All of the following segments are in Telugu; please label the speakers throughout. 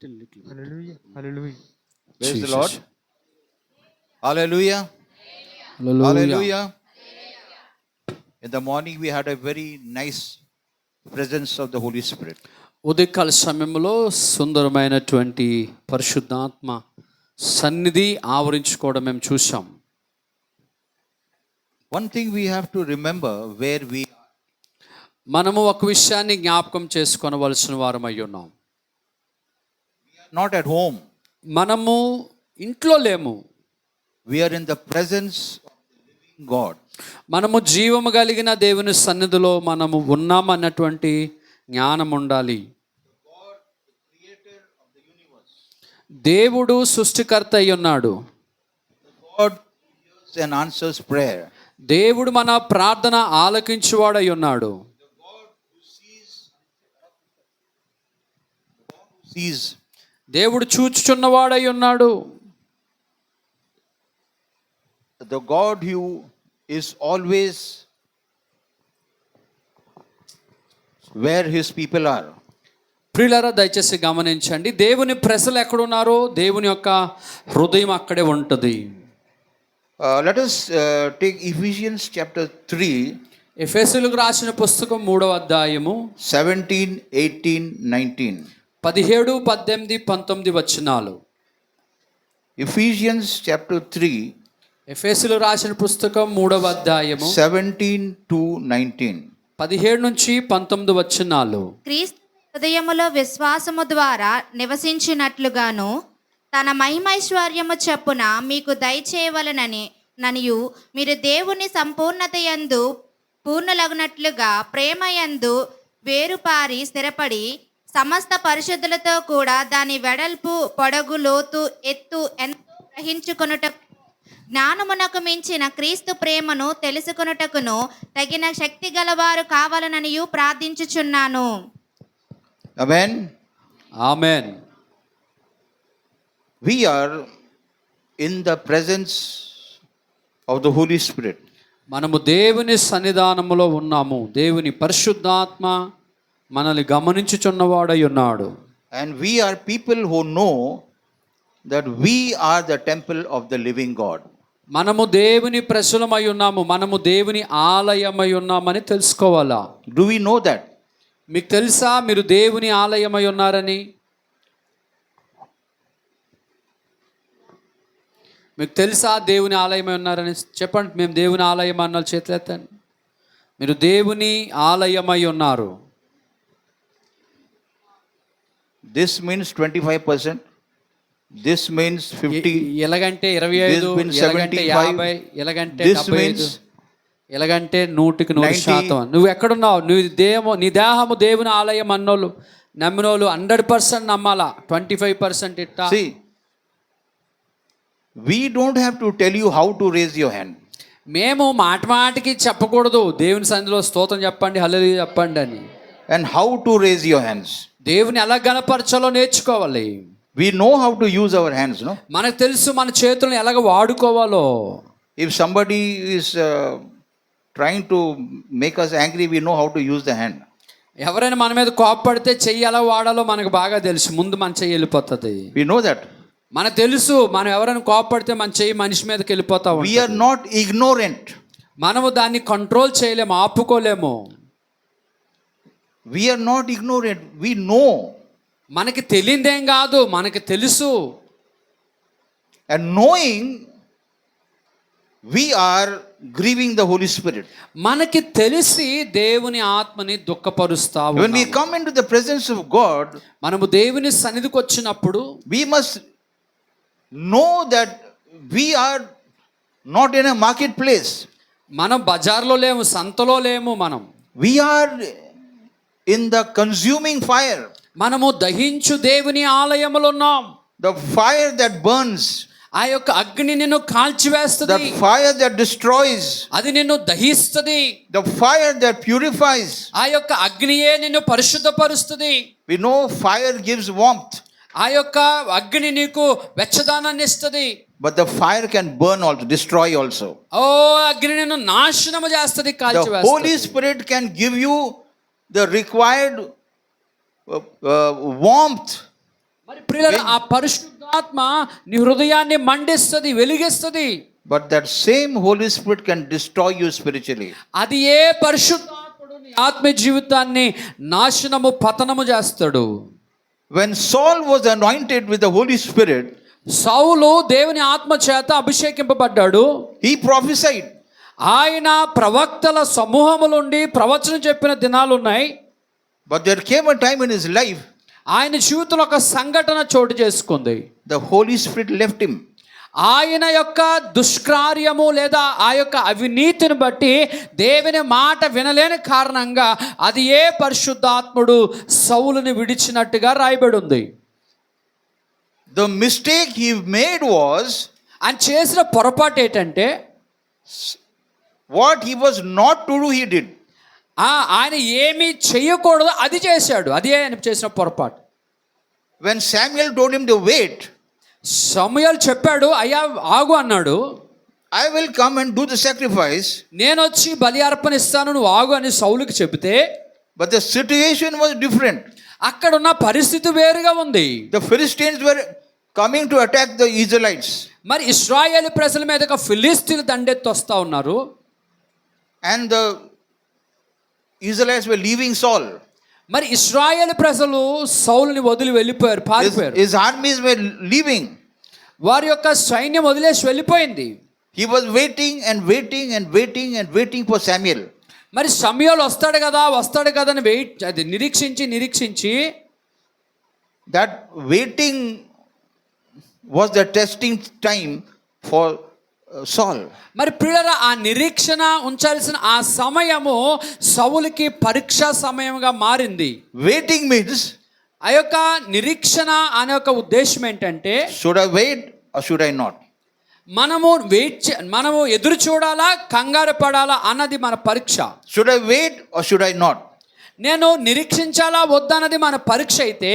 Speaker 1: Hallelujah. Hallelujah.
Speaker 2: Praise the
Speaker 3: Jesus.
Speaker 2: Lord. Hallelujah.
Speaker 3: Hallelujah.
Speaker 2: Hallelujah. In the morning we had a very nice presence of the Holy Spirit.
Speaker 3: ఉదయకాల సమయంలో సుందరమైనటువంటి పరిశుద్ధాత్మ సన్నిధి ఆవరించుకోవడం మేము చూసాం.
Speaker 2: One thing we have to remember where we are.
Speaker 3: మనము ఒక విషయాన్ని జ్ఞాపకం చేసుకోవలసిన వారమై ఉన్నాం.
Speaker 2: Not at home.
Speaker 3: మనము ఇంట్లో లేము.
Speaker 2: We are in the presence of the living God.
Speaker 3: మనము జీవము కలిగిన దేవుని సన్నిధిలో మనము ఉన్నామన్నటువంటి జ్ఞానం ఉండాలి. దేవుడు సృష్టికర్త అయి ఉన్నాడు.
Speaker 2: God hears and answers prayer.
Speaker 3: దేవుడు మన ప్రార్థన ఆలకించువాడై ఉన్నాడు.
Speaker 2: Sees.
Speaker 3: దేవుడు చూచుచున్నవాడై ఉన్నాడు.
Speaker 2: The God who is always where his people are.
Speaker 3: ప్రియులారా దయచేసి గమనించండి, దేవుని ప్రజలు ఎక్కడున్నారో దేవుని యొక్క హృదయం అక్కడే ఉంటుంది.
Speaker 2: Let us take Ephesians chapter 3.
Speaker 3: ఎఫెసీయులకు రాసిన పుస్తకం 3వ అధ్యాయము
Speaker 2: 17, 18, 19.
Speaker 3: 17, 18, 19 వచనాలు.
Speaker 2: Ephesians chapter 3.
Speaker 3: ఎఫెసీయులకు రాసిన పుస్తకం 3వ అధ్యాయము
Speaker 2: 17 to 19.
Speaker 3: 17 నుంచి 19 వచనాలు.
Speaker 4: క్రీస్తు హృదయములో విశ్వాసము ద్వారా నివసించినట్లుగాను తన మహిమైశ్వర్యము చొప్పున మీకు దయచేయవలనని ననియు మీరు దేవుని సంపూర్ణతయందు పూర్ణులగునట్లుగా ప్రేమయందు వేరుపారి స్థిరపడి సమస్త పరిశుద్ధులతో కూడా దాని వెడల్పు పొడగు లోతు ఎత్తు ఎంతో గ్రహించుకొనుట జ్ఞానమునకు మించిన క్రీస్తు ప్రేమను తెలుసుకొనుటకును తగిన శక్తి గలవారు కావాలననియు ప్రార్థించుచున్నాను.
Speaker 2: Amen.
Speaker 3: Amen.
Speaker 2: We are in the presence of the Holy Spirit.
Speaker 3: మనము దేవుని సన్నిధానములో ఉన్నాము. దేవుని పరిశుద్ధాత్మ మనల్ని గమనించుచున్నవాడై ఉన్నాడు.
Speaker 2: And we are people who know that we are the temple of the living God.
Speaker 3: మనము దేవుని ప్రజలమై ఉన్నాము. మనము దేవుని ఆలయమై ఉన్నామని తెలుసుకోవాలా?
Speaker 2: Do we know that?
Speaker 3: మీకు తెలుసా మీరు దేవుని ఆలయమై ఉన్నారని? మీకు తెలుసా దేవుని ఆలయమై ఉన్నారని? చెప్పండి, మేము దేవుని ఆలయం అన్న చేతులు ఎత్తండి. మీరు దేవుని ఆలయమై ఉన్నారు.
Speaker 2: This means 25%. This means 50.
Speaker 3: ఎలాగంటే 25, ఎలాగంటే 50, ఎలాగంటే 75, ఎలాగంటే 100% నువ్వు ఎక్కడున్నావు? నీ దేహము దేవుని ఆలయం అన్నోళ్ళు నమ్మినోళ్ళు 100% నమ్మాలా, 25% ఇట్టా.
Speaker 2: See, we don't have to tell you how to raise your hand.
Speaker 3: మేము మాటికి చెప్పకూడదు దేవుని సన్నిధిలో స్తోత్రం చెప్పండి, హల్లెలూయా చెప్పండి అని.
Speaker 2: And how to raise your hands.
Speaker 3: దేవుని ఎలా గణపరచాలో నేర్చుకోవాలి.
Speaker 2: We know how to use our hands, no?
Speaker 3: మనకు తెలుసు మన చేతులను ఎలాగ వాడుకోవాలో.
Speaker 2: If somebody is trying to make us angry, we know how to use the hand.
Speaker 3: ఎవరైనా మన మీద కోపపడితే చెయ్యి ఎలా వాడాలో మనకు బాగా తెలుసు. ముందు మన చెయ్యి వెళ్ళిపోతుంది.
Speaker 2: We know that.
Speaker 3: మనకు తెలుసు మనం ఎవరైనా కోపపడితే మన చెయ్యి మనిషి మీదకి వెళ్ళిపోతా ఉంటుంది.
Speaker 2: We are not ignorant.
Speaker 3: మనము దాన్ని కంట్రోల్ చేయలేము, ఆపుకోలేము.
Speaker 2: We are not ignorant. We know.
Speaker 3: మనకి తెలియదేం కాదు, మనకి తెలుసు.
Speaker 2: And knowing, we are grieving the Holy Spirit.
Speaker 3: మనకి తెలిసి దేవుని ఆత్మని దుఃఖపరుస్తా ఉన్నాము.
Speaker 2: When we come into the presence of God,
Speaker 3: మనము దేవుని సన్నిధికి వచ్చినప్పుడు
Speaker 2: we must know that we are not in a marketplace.
Speaker 3: మనం బజార్లో లేము, సంతలో లేము. మనం
Speaker 2: We are in the consuming fire.
Speaker 3: మనము దహించు దేవుని ఆలయములో ఉన్నాం.
Speaker 2: The fire that burns.
Speaker 3: ఆ యొక్క అగ్ని నిన్ను కాల్చివేస్తుంది.
Speaker 2: The fire that destroys.
Speaker 3: అది నిన్ను దహిస్తుంది.
Speaker 2: The fire that purifies.
Speaker 3: ఆ యొక్క అగ్నియే నిన్ను పరిశుద్ధపరుస్తుంది.
Speaker 2: We know fire gives warmth.
Speaker 3: ఆ యొక్క అగ్ని నీకు వెచ్చదనాన్ని ఇస్తుంది.
Speaker 2: But the fire can burn also, destroy also.
Speaker 3: ఓ అగ్ని నిన్ను నాశనము చేస్తుంది,
Speaker 2: The
Speaker 3: కాల్చివేస్తుంది.
Speaker 2: Holy Spirit can give you the required warmth.
Speaker 3: మరి ప్రియులారా, ఆ పరిశుద్ధాత్మ నీ హృదయాన్ని మండిస్తుంది, వెలిగిస్తుంది.
Speaker 2: But that same Holy Spirit can destroy you spiritually.
Speaker 3: అది ఏ పరిశుద్ధాత్ముడు నీ ఆత్మీయ జీవితాన్ని నాశనము, పతనము చేస్తాడు.
Speaker 2: When Saul was anointed with the Holy Spirit,
Speaker 3: సౌలు దేవుని ఆత్మ చేత అభిషేకింపబడ్డాడు.
Speaker 2: he prophesied.
Speaker 3: ఆయన ప్రవక్తల సమూహములుండి ప్రవచనం చెప్పిన దినాలు ఉన్నాయి.
Speaker 2: But there came a time in his life,
Speaker 3: ఆయన జీవితంలో ఒక సంఘటన చోటు చేసుకుంది.
Speaker 2: the Holy Spirit left him.
Speaker 3: ఆయన యొక్క దుష్కార్యము లేదా ఆ యొక్క అవినీతిని బట్టి దేవుని మాట వినలేని కారణంగా అది ఏ పరిశుద్ధాత్ముడు సౌలుని విడిచినట్టుగా రాయబడి ఉంది.
Speaker 2: The mistake he made was,
Speaker 3: ఆయన చేసిన పొరపాటు ఏంటంటే,
Speaker 2: what he was not to do, he did.
Speaker 3: ఆయన ఏమీ చెయ్యకూడదు అది చేశాడు. అదే ఆయన చేసిన పొరపాటు.
Speaker 2: When Samuel told him to wait,
Speaker 3: సమూయేలు చెప్పాడు, అయ్యా ఆగు అన్నాడు.
Speaker 2: I will come and do the sacrifice.
Speaker 3: నేను వచ్చి బలి అర్పణ ఇస్తాను, నువ్వు ఆగు అని సౌలుకి చెబితే,
Speaker 2: But the situation was different.
Speaker 3: అక్కడ ఉన్న పరిస్థితి వేరుగా ఉంది.
Speaker 2: The Philistines were coming to attack the Israelites.
Speaker 3: మరి ఇశ్రాయేలు ప్రజల మీదకి ఫిలిస్తీన్లు దండెత్తి వస్తా ఉన్నారు.
Speaker 2: And the Israelites were leaving Saul.
Speaker 3: మరి ఇశ్రాయేలు ప్రజలు సౌలుని వదిలి వెళ్ళిపోయారు, పారిపోయారు.
Speaker 2: His armies were leaving.
Speaker 3: వారి యొక్క సైన్యం వదిలేసి వెళ్ళిపోయింది.
Speaker 2: He was waiting and waiting and waiting and waiting for Samuel.
Speaker 3: మరి సమూయేలు వస్తాడు కదా అని అది నిరీక్షించి
Speaker 2: That waiting was the testing time for Saul.
Speaker 3: మరి ప్రియులారా, ఆ నిరీక్షణ ఉంచాల్సిన ఆ సమయము సౌలుకి పరీక్షా సమయంగా మారింది.
Speaker 2: Waiting means,
Speaker 3: ఆ యొక్క నిరీక్షణ అనే యొక్క ఉద్దేశం ఏంటంటే,
Speaker 2: should I wait or should I not?
Speaker 3: మనము ఎదురు చూడాలా, కంగారు పడాలా అన్నది మన పరీక్ష.
Speaker 2: Should I wait or should I not?
Speaker 3: నేను నిరీక్షించాలా వద్దన్నది మన పరీక్ష అయితే,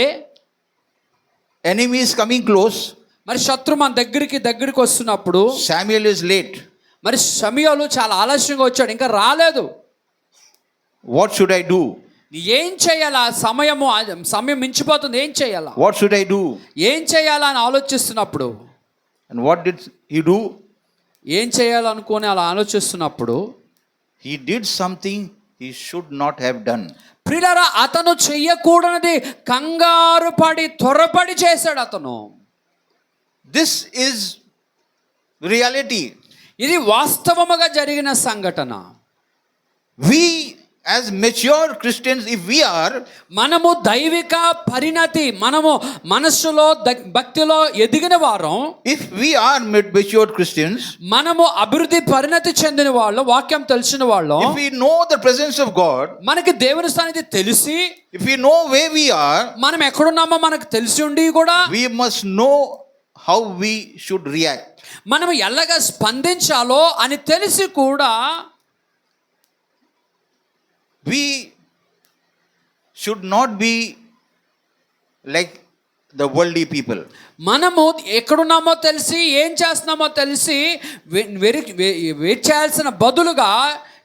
Speaker 2: Enemy is coming close.
Speaker 3: మరి శత్రు మన దగ్గరికి వస్తున్నప్పుడు,
Speaker 2: Samuel is late.
Speaker 3: మరి సమూయేలు చాలా ఆలస్యంగా వచ్చాడు, ఇంకా రాలేదు.
Speaker 2: What should I do?
Speaker 3: ఏం చేయాలా? సమయం మించిపోతుంది, ఏం చేయాలా?
Speaker 2: What should I do?
Speaker 3: ఏం చేయాలా అని ఆలోచిస్తున్నప్పుడు,
Speaker 2: And what did he do?
Speaker 3: ఏం చేయాలనుకొని అలా ఆలోచిస్తున్నప్పుడు,
Speaker 2: He did something he should not have done.
Speaker 3: ప్రియులారా, అతను చెయ్యకూడనిది కంగారు పడి త్వరపడి చేశాడు అతను.
Speaker 2: This is reality.
Speaker 3: ఇది వాస్తవముగా జరిగిన సంఘటన.
Speaker 2: We as mature Christians, if we are,
Speaker 3: మనము దైవిక పరిణతి, మనము మనస్సులో భక్తిలో ఎదిగిన వారం,
Speaker 2: if we are mature Christians,
Speaker 3: మనము అభివృద్ధి పరిణతి చెందిన వాళ్ళు, వాక్యం తెలిసిన వాళ్ళు,
Speaker 2: if we know the presence of God,
Speaker 3: మనకి దేవుని సన్నిధి తెలిసి,
Speaker 2: if we know where we are,
Speaker 3: మనం ఎక్కడున్నామో మనకు తెలిసి ఉండి కూడా,
Speaker 2: we must know how we should react.
Speaker 3: మనం ఎలాగా స్పందించాలో అని తెలిసి కూడా,
Speaker 2: We should not be like the worldly people.
Speaker 3: మనము ఎక్కడున్నామో తెలిసి, ఏం చేస్తున్నామో తెలిసి వెయిట్ చేయాల్సిన బదులుగా,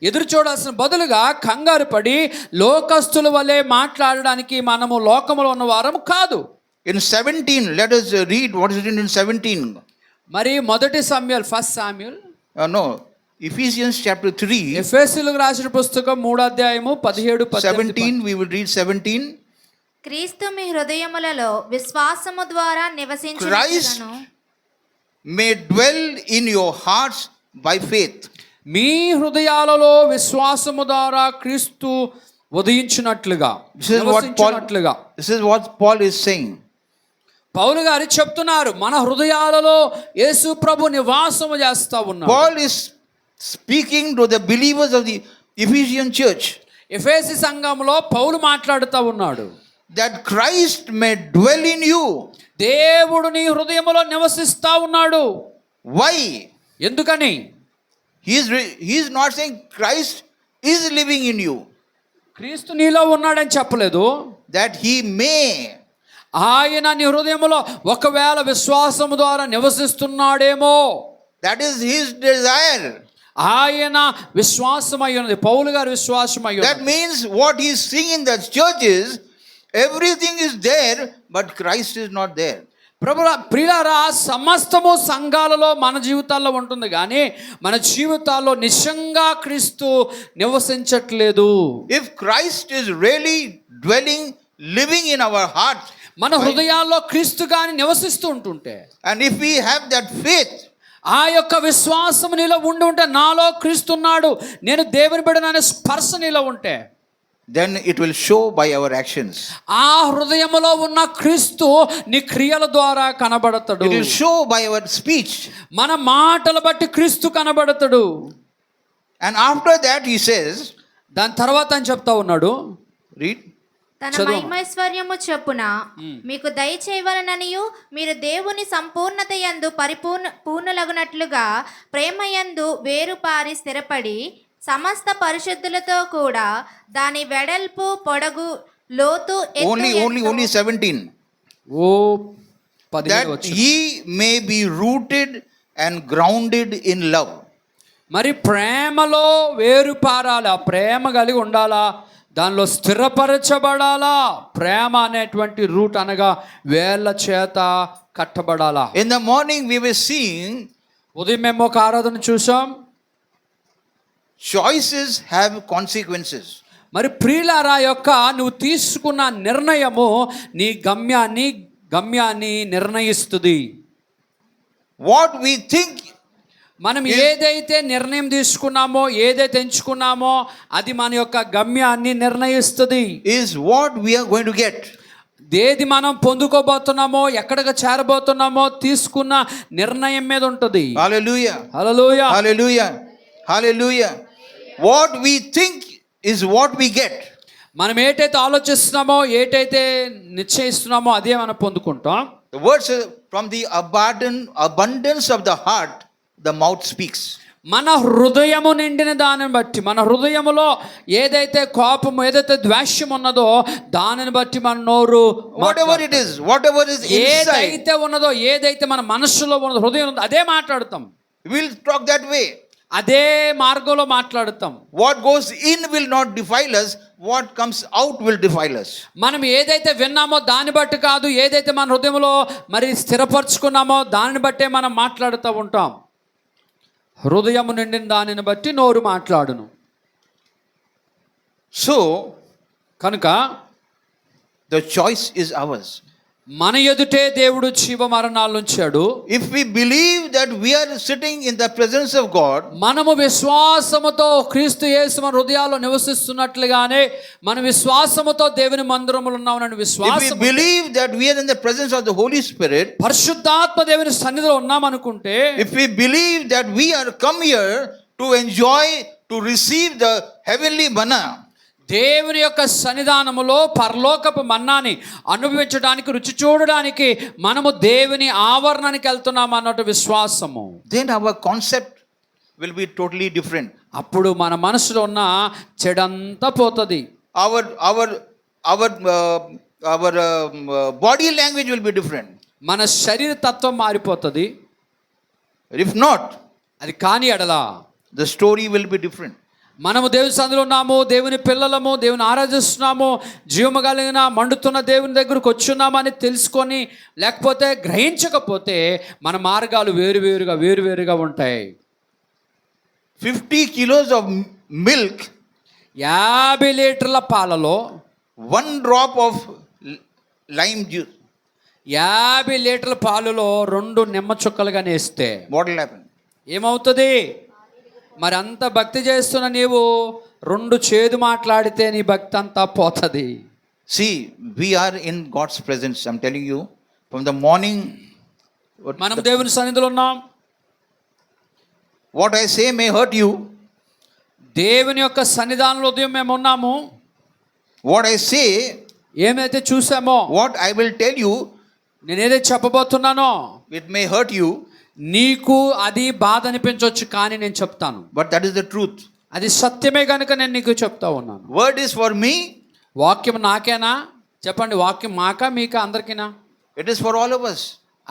Speaker 3: ఎదురు చూడాల్సిన బదులుగా కంగారు పడి లోకస్తుల వలె మాట్లాడడానికి మనము లోకములో ఉన్న వారం కాదు.
Speaker 2: In 17, let us read what is written in 17.
Speaker 3: మరి మొదటి సమూయేలు, first Samuel,
Speaker 2: No, Ephesians chapter 3.
Speaker 3: ఎఫెసీయులకు రాసిన పుస్తకం 3వ అధ్యాయము 17
Speaker 2: we will read 17.
Speaker 4: క్రీస్తు మీ హృదయములలో విశ్వాసము ద్వారా నివసించును,
Speaker 2: may dwell in your hearts by faith.
Speaker 3: మీ హృదయాలలో విశ్వాసము ద్వారా క్రీస్తు ఉదయించినట్లుగా, నివసించినట్లుగా.
Speaker 2: This is what Paul is saying.
Speaker 3: పౌలు గారు చెప్తున్నారు, మన హృదయాలలో యేసు ప్రభు నివాసము చేస్తా ఉన్నారు.
Speaker 2: Paul is speaking to the believers of the Ephesian church.
Speaker 3: ఎఫెసీ సంఘంలో పౌలు మాట్లాడుతూ ఉన్నాడు,
Speaker 2: that Christ may dwell in you.
Speaker 3: దేవుడు నీ హృదయములో నివసిస్తా ఉన్నాడు.
Speaker 2: Why?
Speaker 3: ఎందుకని?
Speaker 2: He is not saying Christ is living in you.
Speaker 3: క్రీస్తు నీలో ఉన్నాడని చెప్పలేదు.
Speaker 2: That he may.
Speaker 3: ఆయన నీ హృదయములో ఒకవేళ విశ్వాసము ద్వారా నివసిస్తున్నాడేమో.
Speaker 2: That is his desire.
Speaker 3: ఆయన విశ్వాసమై ఉన్నది, పౌలు గారు విశ్వాసమై ఉన్నది.
Speaker 2: That means what he is seeing in the church is Everything is there, but Christ is not there.
Speaker 3: ప్రియులారా, సమస్తము సంఘాలలో మన జీవితాల్లో ఉంటుంది కానీ మన జీవితాల్లో నిజంగా క్రీస్తు నివసించట్లేదు.
Speaker 2: If Christ is really dwelling, living in our heart,
Speaker 3: మన హృదయాల్లో క్రీస్తు గాని నివసిస్తూ ఉంటుంటే,
Speaker 2: and if we have that faith,
Speaker 3: ఆ యొక్క విశ్వాసం నీలో ఉండి ఉంటే, నాలో క్రీస్తు ఉన్నాడు, నేను దేవుని బిడ్డననే స్పర్శ నీలో ఉంటే,
Speaker 2: then it will show by our actions.
Speaker 3: ఆ హృదయములో ఉన్న క్రీస్తు నీ క్రియల ద్వారా కనబడతాడు.
Speaker 2: It will show by our speech.
Speaker 3: మన మాటల బట్టి క్రీస్తు కనబడతాడు.
Speaker 2: And after that he says,
Speaker 3: దాని తర్వాత అని చెప్తా ఉన్నాడు,
Speaker 2: read.
Speaker 4: తన
Speaker 3: చదువు.
Speaker 4: మహిమైశ్వర్యము చొప్పున మీకు దయచేయవలననియు మీరు దేవుని సంపూర్ణత యందు పూర్ణులగునట్లుగా ప్రేమయందు వేరుపారి స్థిరపడి సమస్త పరిశుద్ధులతో కూడా దాని వెడల్పు పొడగు లోతు
Speaker 2: Only 17.
Speaker 3: ఓ 15
Speaker 2: That
Speaker 3: వచ్చు.
Speaker 2: ye may be rooted and grounded in love.
Speaker 3: మరి ప్రేమలో వేరు పారాలి, ఆ ప్రేమ కలిగి ఉండాలా, దానిలో స్థిరపరచబడాలా. ప్రేమ అనేటువంటి రూట్ అనగా వేళ్ళ చేత కట్టబడాలా.
Speaker 2: In the morning we were seeing
Speaker 3: ఉదయం మేము ఒక ఆరాధన చూసాం.
Speaker 2: choices have consequences.
Speaker 3: మరి ప్రియులారా, యొక్క నువ్వు తీసుకున్న నిర్ణయము నీ గమ్యాన్ని నిర్ణయిస్తుంది.
Speaker 2: What we think,
Speaker 3: మనం ఏదైతే నిర్ణయం తీసుకున్నామో, ఏదైతే ఎంచుకున్నామో, అది మన యొక్క గమ్యాన్ని నిర్ణయిస్తుంది.
Speaker 2: is what we are going to get.
Speaker 3: ఏది మనం పొందుకోబోతున్నామో, ఎక్కడికి చేరబోతున్నామో తీసుకున్న నిర్ణయం మీద ఉంటుంది.
Speaker 2: Hallelujah.
Speaker 3: Hallelujah.
Speaker 2: Hallelujah. Hallelujah. What we think is what we get.
Speaker 3: మనం ఏటైతే ఆలోచిస్తున్నామో, ఏటైతే నిశ్చయిస్తున్నామో అదే మనం పొందుకుంటాం.
Speaker 2: The words from the abundance of the heart, the mouth speaks.
Speaker 3: మన హృదయము నిండిన దానిని బట్టి, మన హృదయములో ఏదైతే కోపము, ఏదైతే ద్వేషం ఉన్నదో దానిని బట్టి మన నోరు
Speaker 2: Whatever it is inside,
Speaker 3: ఏదైతే ఉన్నదో, ఏదైతే మన మనస్సులో ఉన్నదో, హృదయం ఉన్నదో అదే మాట్లాడతాం.
Speaker 2: we'll talk that way.
Speaker 3: అదే మార్గంలో మాట్లాడతాం.
Speaker 2: What goes in will not defile us, what comes out will defile us.
Speaker 3: మనం ఏదైతే విన్నామో దాన్ని బట్టి కాదు, ఏదైతే మన హృదయంలో మరి స్థిరపరచుకున్నామో దానిని బట్టే మనం మాట్లాడుతూ ఉంటాం. హృదయము నిండిన దానిని బట్టి నోరు మాట్లాడును.
Speaker 2: So
Speaker 3: కనుక
Speaker 2: the choice is ours.
Speaker 3: మన ఎదుటే దేవుడు జీవ మరణాలు ఉంచాడు.
Speaker 2: If we believe that we are sitting in the presence of God,
Speaker 3: మనము విశ్వాసముతో క్రీస్తు యేసు మన హృదయాల్లో నివసిస్తున్నట్లుగానే మన విశ్వాసముతో దేవుని మందిరములో ఉన్నామని
Speaker 2: if we
Speaker 3: విశ్వాసం,
Speaker 2: believe that we are in the presence of the Holy Spirit,
Speaker 3: పరిశుద్ధాత్మ దేవుని సన్నిధిలో ఉన్నామనుకుంటే,
Speaker 2: if we believe that we are come here to enjoy, to receive the heavenly manna,
Speaker 3: దేవుని యొక్క సన్నిధానములో పరలోకపు మన్నాని అనుభవించడానికి, రుచి చూడడానికి మనము దేవుని ఆవరణానికి వెళ్తున్నాం అన్నట్టు విశ్వాసము,
Speaker 2: then our concept will be totally different.
Speaker 3: అప్పుడు మన మనసులో ఉన్న చెడంతా పోతుంది.
Speaker 2: Our body language will be different.
Speaker 3: మన శరీర తత్వం మారిపోతుంది.
Speaker 2: If not,
Speaker 3: అది కాని ఎడలా
Speaker 2: the story will be different.
Speaker 3: మనము దేవుని సన్నిధిలో ఉన్నాము, దేవుని పిల్లలము, దేవుని ఆరాధిస్తున్నాము, జీవము కలిగిన మండుతున్న దేవుని దగ్గరకు వచ్చున్నామని తెలుసుకొని లేకపోతే గ్రహించకపోతే మన మార్గాలు వేరువేరుగా ఉంటాయి.
Speaker 2: 50 kilos of milk,
Speaker 3: 50 లీటర్ల పాలలో
Speaker 2: 1 drop of lime juice,
Speaker 3: 50 లీటర్ల పాలలో 2 నిమ్మ చుక్కలుగా నేస్తే
Speaker 2: what will happen?
Speaker 3: ఏమవుతుంది? మరి అంత భక్తి చేస్తున్న నీవు 2 చేదు మాట్లాడితే నీ భక్తి అంతా పోతుంది.
Speaker 2: See, we are in God's presence. I'm telling you, from the morning,
Speaker 3: మనం దేవుని సన్నిధిలో ఉన్నాం.
Speaker 2: what I say may hurt you.
Speaker 3: దేవుని యొక్క సన్నిధానంలో ఉదయం మేము ఉన్నాము.
Speaker 2: What I say,
Speaker 3: ఏమైతే చూసామో,
Speaker 2: what I will tell you,
Speaker 3: నేనేదైతే చెప్పబోతున్నానో
Speaker 2: it may hurt you,
Speaker 3: నీకు అది బాధ అనిపించవచ్చు, కానీ నేను చెప్తాను.
Speaker 2: but that is the truth.
Speaker 3: అది సత్యమే కనుక నేను నీకు చెప్తా ఉన్నాను.
Speaker 2: Word is for me.
Speaker 3: వాక్యం నాకేనా? చెప్పండి, వాక్యం మాకా మీకా అందరికీనా?
Speaker 2: It is for all of us.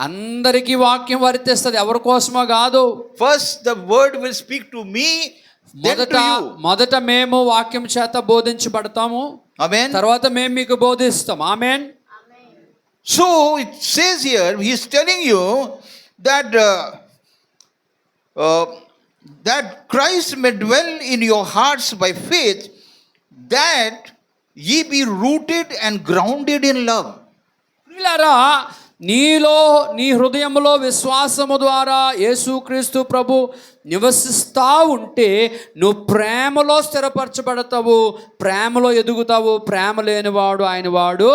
Speaker 3: అందరికీ వాక్యం వర్తిస్తుంది, ఎవరి కోసమో కాదు.
Speaker 2: First, the word will speak to me then to you.
Speaker 3: మొదట మేము వాక్యం చేత బోధించబడతాము,
Speaker 2: Amen.
Speaker 3: తర్వాత మేము మీకు బోధిస్తాం. ఆమేన్.
Speaker 2: So it says here, he is telling you that that Christ may dwell in your hearts by faith, that ye be rooted and grounded in love.
Speaker 3: ప్రియులారా, నీలో నీ హృదయంలో విశ్వాసము ద్వారా యేసుక్రీస్తు ప్రభు నివసిస్తా ఉంటే నువ్వు ప్రేమలో స్థిరపరచబడతావు, ప్రేమలో ఎదుగుతావు. ప్రేమ లేనివాడు ఆయన వాడు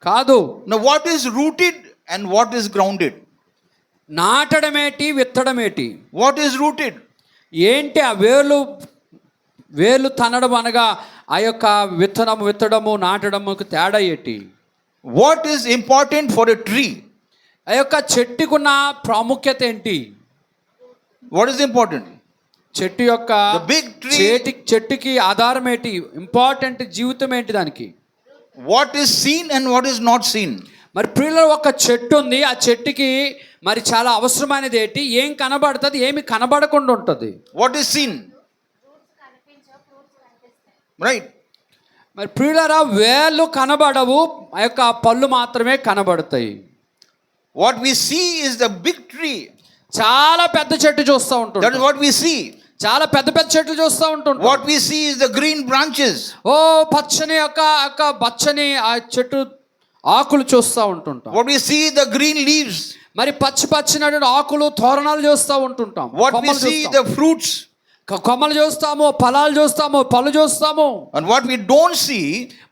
Speaker 3: కాదు.
Speaker 2: Now what is rooted and what is grounded?
Speaker 3: నాటడమేటి, విత్తడమేటి?
Speaker 2: What is rooted?
Speaker 3: ఏంటి ఆ వేర్లు తనడం అనగా ఆ యొక్క విత్తనము, విత్తడము, నాటడముకు తేడా ఏంటి?
Speaker 2: What is important for a tree?
Speaker 3: ఆ యొక్క చెట్టుకున్న ప్రాముఖ్యత ఏంటి?
Speaker 2: What is important?
Speaker 3: చెట్టు యొక్క
Speaker 2: The big tree.
Speaker 3: చెట్టుకి ఆధారం ఏంటి? ఇంపార్టెంట్ జీవితం ఏంటి దానికి?
Speaker 2: What is seen and what is not seen?
Speaker 3: మరి ప్రియుల ఒక చెట్టు ఉంది, ఆ చెట్టుకి మరి చాలా అవసరమైనది ఏంటి? ఏం కనబడుతుంది, ఏమి కనబడకుండా ఉంటుంది?
Speaker 2: What is seen? Right.
Speaker 3: మరి ప్రియులరా, వేళ్ళు కనబడవు, ఆ యొక్క పళ్ళు మాత్రమే కనబడతాయి.
Speaker 2: What we see is the big tree.
Speaker 3: చాలా పెద్ద చెట్టు చూస్తూ
Speaker 2: That
Speaker 3: ఉంటుంది.
Speaker 2: is what we see.
Speaker 3: చాలా పెద్ద పెద్ద చెట్లు చూస్తూ ఉంటుంటాం.
Speaker 2: What we see is the green branches.
Speaker 3: ఓ పచ్చని యొక్క బచ్చని ఆ చెట్టు ఆకులు చూస్తూ ఉంటుంటాం.
Speaker 2: What we see is the green leaves.
Speaker 3: మరి పచ్చినటువంటి ఆకులు, తోరణాలు చూస్తూ ఉంటుంటాం.
Speaker 2: What we see the fruits.
Speaker 3: కొమ్మలు చూస్తాము, ఫలాలు చూస్తాము, పళ్ళు చూస్తాము.
Speaker 2: And what we don't see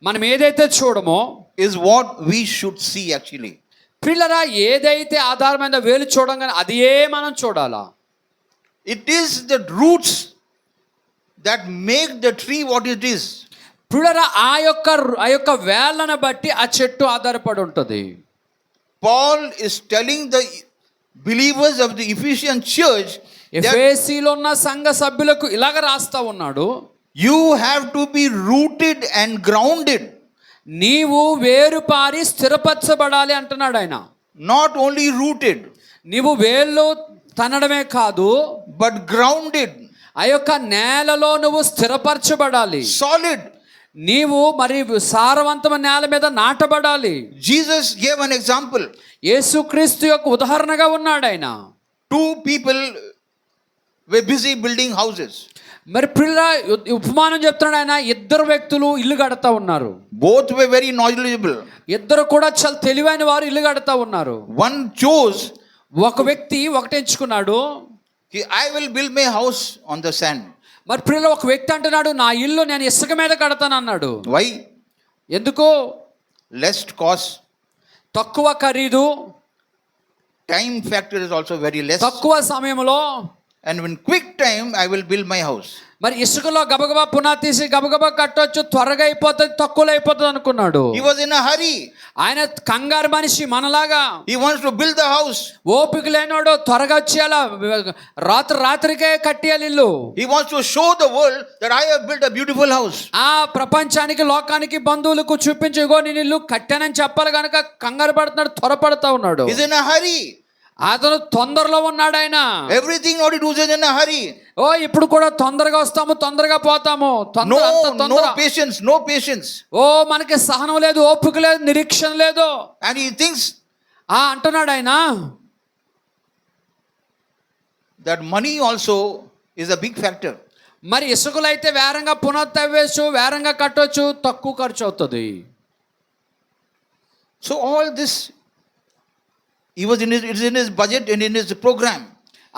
Speaker 3: మనం ఏదైతే చూడమో
Speaker 2: is what we should see actually.
Speaker 3: పిల్లరా, ఏదైతే ఆధారమైన వేలు చూడంగానే అదే మనం చూడాలా.
Speaker 2: It is the roots that make the tree what it is.
Speaker 3: పిల్లరా, ఆ యొక్క వేళ్ళను బట్టి ఆ చెట్టు ఆధారపడి ఉంటుంది.
Speaker 2: Paul is telling the believers of the Ephesian church that
Speaker 3: ఎఫెసీలో ఉన్న సంఘ సభ్యులకు ఇలాగ రాస్తా ఉన్నాడు,
Speaker 2: you have to be rooted and grounded.
Speaker 3: నీవు వేరుపారి స్థిరపరచబడాలి అంటున్నాడు ఆయన.
Speaker 2: Not only rooted,
Speaker 3: నీవు వేళ్ళు తనడమే కాదు,
Speaker 2: but grounded.
Speaker 3: ఆ యొక్క నేలలో నువ్వు స్థిరపరచబడాలి.
Speaker 2: Solid.
Speaker 3: నీవు మరి సారవంతమైన నేల మీద నాటబడాలి.
Speaker 2: Jesus gave an example.
Speaker 3: యేసుక్రీస్తు యొక్క ఉదాహరణగా ఉన్నాడు ఆయన.
Speaker 2: Two people were busy building houses.
Speaker 3: మరి పిల్ల ఉపమానం చెప్తున్నాడు ఆయన. ఇద్దరు వ్యక్తులు ఇల్లు కడతా ఉన్నారు.
Speaker 2: Both were very knowledgeable.
Speaker 3: ఇద్దరు కూడా చాలా తెలివైన వారు ఇల్లు కడతా ఉన్నారు.
Speaker 2: One chose,
Speaker 3: ఒక వ్యక్తి ఒకటి ఎంచుకున్నాడు,
Speaker 2: I will build my house on the sand.
Speaker 3: మరి పిల్ల ఒక వ్యక్తి అంటున్నాడు, నా ఇల్లు నేను ఇసుక మీద కడతాను అన్నాడు.
Speaker 2: Why?
Speaker 3: ఎందుకు?
Speaker 2: Less cost.
Speaker 3: తక్కువ ఖరీదు,
Speaker 2: Time factor is also very less.
Speaker 3: తక్కువ సమయంలో,
Speaker 2: And in quick time, I will build my house.
Speaker 3: మరి ఇసుకలో గబగబా పునాది తీసి గబగబా కట్టొచ్చు, త్వరగా అయిపోతుంది, తక్కువలో అయిపోతుంది అనుకున్నాడు.
Speaker 2: He was in a hurry.
Speaker 3: ఆయన కంగారు మనిషి మనలాగా.
Speaker 2: He wants to build the house.
Speaker 3: ఓపిక లేనోడు, త్వరగా వచ్చేయాలా, రాత్రికే కట్టేయాలి ఇల్లు.
Speaker 2: He wants to show the world that I have built a beautiful house.
Speaker 3: ఆ ప్రపంచానికి, లోకానికి, బంధువులకు చూపించి, ఇగో నేను ఇల్లు కట్టానని చెప్పాలి కనుక కంగారు పడుతున్నాడు, త్వరపడతా ఉన్నాడు.
Speaker 2: He's in a hurry.
Speaker 3: అతను తొందరలో ఉన్నాడు ఆయన.
Speaker 2: Everything what he does is in a hurry.
Speaker 3: ఓ ఇప్పుడు కూడా తొందరగా వస్తాము, తొందరగా పోతాము,
Speaker 2: No patience, no patience.
Speaker 3: ఓ మనకి సహనం లేదు, ఓపిక లేదు, నిరీక్షణ లేదు.
Speaker 2: And he thinks
Speaker 3: అంటున్నాడు ఆయన
Speaker 2: that money also is a big factor.
Speaker 3: మరి ఇసుకలు అయితే వేరంగా పునః తవ్వేచ్చు, వేరంగా కట్టొచ్చు, తక్కువ ఖర్చు అవుతుంది.
Speaker 2: So all this, it's in his budget and in his program.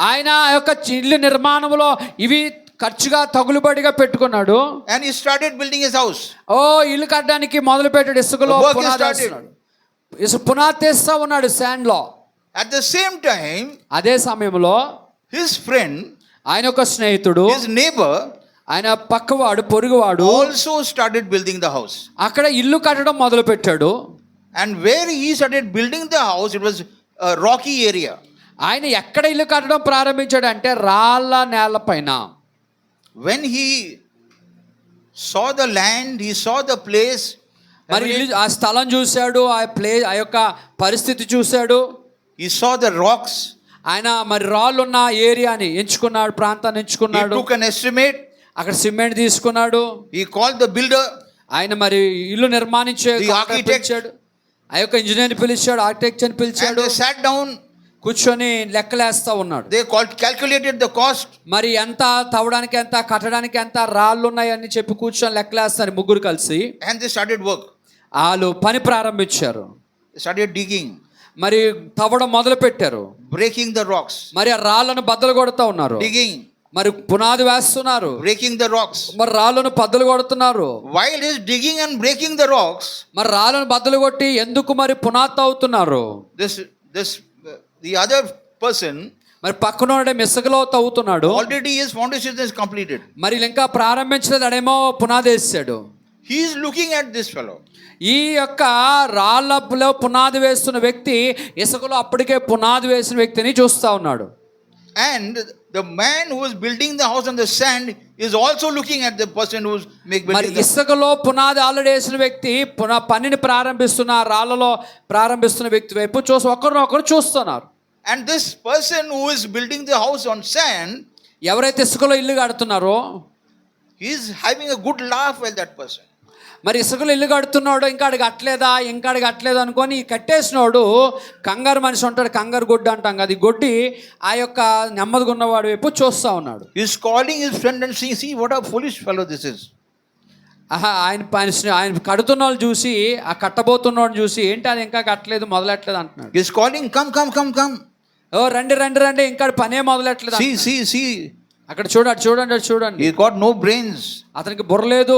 Speaker 3: ఆయన ఆ యొక్క ఇల్లు నిర్మాణంలో ఇవి ఖర్చుగా తగులుబడిగా పెట్టుకున్నాడు.
Speaker 2: And he started building his house.
Speaker 3: ఓ ఇల్లు కట్టడానికి మొదలు పెట్టాడు. ఇసుకలో పునాది తీస్తా ఉన్నాడు, శాండ్ లో.
Speaker 2: At the same time,
Speaker 3: అదే సమయంలో
Speaker 2: his friend,
Speaker 3: ఆయన ఒక స్నేహితుడు,
Speaker 2: his neighbor,
Speaker 3: ఆయన పక్కవాడు, పొరుగువాడు
Speaker 2: also started building the house.
Speaker 3: అక్కడ ఇల్లు కట్టడం మొదలు పెట్టాడు.
Speaker 2: And where he started building the house, it was a rocky area.
Speaker 3: ఆయన ఎక్కడ ఇల్లు కట్టడం ప్రారంభించాడు అంటే రాళ్ళ నేల పైన.
Speaker 2: When he saw the land, he saw the place.
Speaker 3: మరి ఆ స్థలం చూశాడు, ఆ యొక్క పరిస్థితి చూశాడు.
Speaker 2: He saw the rocks.
Speaker 3: ఆయన మరి రాళ్ళున్న ఏరియాని ఎంచుకున్నాడు, ప్రాంతాన్ని
Speaker 2: He
Speaker 3: ఎంచుకున్నాడు.
Speaker 2: took an estimate.
Speaker 3: అక్కడ సిమెంట్ తీసుకున్నాడు.
Speaker 2: He called the builder.
Speaker 3: ఆయన మరి ఇల్లు నిర్మాణించే
Speaker 2: The architect.
Speaker 3: పిలిచాడు. ఆ యొక్క ఇంజనీర్ పిలిచాడు, ఆర్కిటెక్చర్
Speaker 2: And
Speaker 3: పిలిచాడు.
Speaker 2: they sat down.
Speaker 3: కూర్చొని లెక్కలేస్తా ఉన్నాడు.
Speaker 2: They calculated the cost.
Speaker 3: మరి ఎంత తవ్వడానికి ఎంత, కట్టడానికి ఎంత, రాళ్ళు ఉన్నాయని చెప్పి కూర్చొని లెక్కలేస్తారు ముగ్గురు కలిసి.
Speaker 2: And they started work.
Speaker 3: వాళ్ళు పని ప్రారంభించారు.
Speaker 2: They started digging,
Speaker 3: మరి తవ్వడం మొదలు పెట్టారు.
Speaker 2: breaking the rocks,
Speaker 3: మరి ఆ రాళ్ళను బద్దలు కొడుతూ ఉన్నారు.
Speaker 2: digging,
Speaker 3: మరి పునాది వేస్తున్నారు.
Speaker 2: breaking the rocks.
Speaker 3: మరి రాళ్ళను బద్దలు కొడుతున్నారు.
Speaker 2: While he is digging and breaking the rocks,
Speaker 3: మరి రాళ్ళను బద్దలు కొట్టి ఎందుకు మరి పునాది అవుతున్నారు?
Speaker 2: the other person,
Speaker 3: మరి పక్కన ఇసుకలో తవ్వుతున్నాడు.
Speaker 2: already his foundation is completed.
Speaker 3: మరి ఇంకా ప్రారంభించలేదు, అడేమో పునాది వేసాడు.
Speaker 2: He is looking at this fellow.
Speaker 3: ఈ యొక్క రాళ్ళలో పునాది వేస్తున్న వ్యక్తి ఇసుకలో అప్పటికే పునాది వేసిన వ్యక్తిని చూస్తా ఉన్నాడు.
Speaker 2: And the man who is building the house on the sand is also looking at the person who is
Speaker 3: మరి
Speaker 2: building the
Speaker 3: ఇసుకలో పునాది ఆల్రెడీ వేసిన వ్యక్తి పనిని ప్రారంభిస్తున్న, రాళ్ళలో ప్రారంభిస్తున్న వ్యక్తి వైపు ఒకరు చూస్తున్నారు.
Speaker 2: And this person who is building the house on sand,
Speaker 3: ఎవరైతే ఇసుకలో ఇల్లు కడుతున్నారో
Speaker 2: he is having a good laugh at that person.
Speaker 3: మరి ఇసుకలో ఇల్లు కడుతున్నాడు, ఇంకా అడిగి కట్టలేదు అనుకొని కట్టేసినోడు కంగారు మనిషి ఉంటాడు, కంగారు గొడ్డు అంటాం కదా, ఈ గొడ్డి ఆ యొక్క నెమ్మదిగా ఉన్నవాడు వైపు చూస్తూ ఉన్నాడు.
Speaker 2: He is calling his friend and saying, see what a foolish fellow this is.
Speaker 3: ఆయన కడుతున్న వాళ్ళు చూసి, ఆ కట్టబోతున్నవాడిని చూసి, ఏంటి అది ఇంకా కట్టలేదు, మొదలెట్టలేదు అంటున్నాడు.
Speaker 2: He is calling, come.
Speaker 3: ఓ రండి, ఇంకా పనే మొదలెట్టలేదు.
Speaker 2: See.
Speaker 3: అక్కడ చూడండి.
Speaker 2: He got no brains.
Speaker 3: అతనికి బుర్ర లేదు,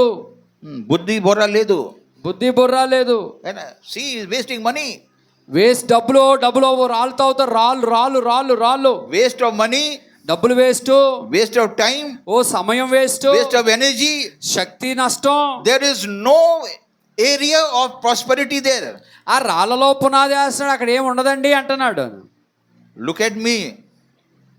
Speaker 2: బుద్ధి బుర్ర లేదు. See, he is wasting money.
Speaker 3: Waste డబ్బులు రాళ్ళతో అవుతారు, రాళ్ళు.
Speaker 2: Waste of money.
Speaker 3: డబ్బులు వేస్ట్
Speaker 2: of time.
Speaker 3: ఓ సమయం వేస్ట్
Speaker 2: of energy.
Speaker 3: శక్తి నష్టం.
Speaker 2: There is no area of prosperity there.
Speaker 3: ఆ రాళ్ళలో పునాది వేస్తున్నాడు, అక్కడ ఏమి ఉండదండి అంటున్నాడు.
Speaker 2: Look at me.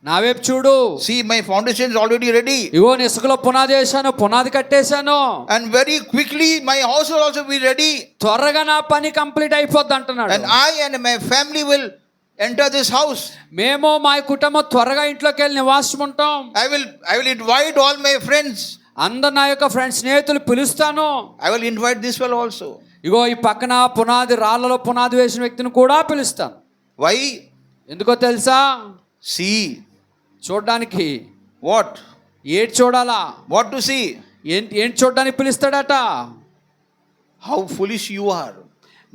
Speaker 3: నా వైపు చూడు.
Speaker 2: See, my foundation is already ready.
Speaker 3: ఇగో ఇసుకలో పునాది వేసాను, పునాది కట్టేశాను.
Speaker 2: And very quickly my house will also be ready.
Speaker 3: త్వరగా నా పని కంప్లీట్ అయిపోద్ది అంటున్నాడు.
Speaker 2: And I and my family will enter this house.
Speaker 3: మేము మా కుటుంబం త్వరగా ఇంట్లోకి వెళ్ళి నివాసం ఉంటాం.
Speaker 2: I will invite all my friends.
Speaker 3: అందరు నా యొక్క ఫ్రెండ్స్, స్నేహితులు పిలుస్తాను.
Speaker 2: I will invite this fellow also.
Speaker 3: ఇగో ఈ పక్కన రాళ్ళలో పునాది వేసిన వ్యక్తిని కూడా పిలుస్తాను.
Speaker 2: Why?
Speaker 3: ఎందుకో తెలుసా?
Speaker 2: See.
Speaker 3: చూడడానికి.
Speaker 2: What?
Speaker 3: ఏంటి చూడాలా?
Speaker 2: What to see?
Speaker 3: ఏంటి చూడడానికి పిలుస్తాడట.
Speaker 2: How foolish you are.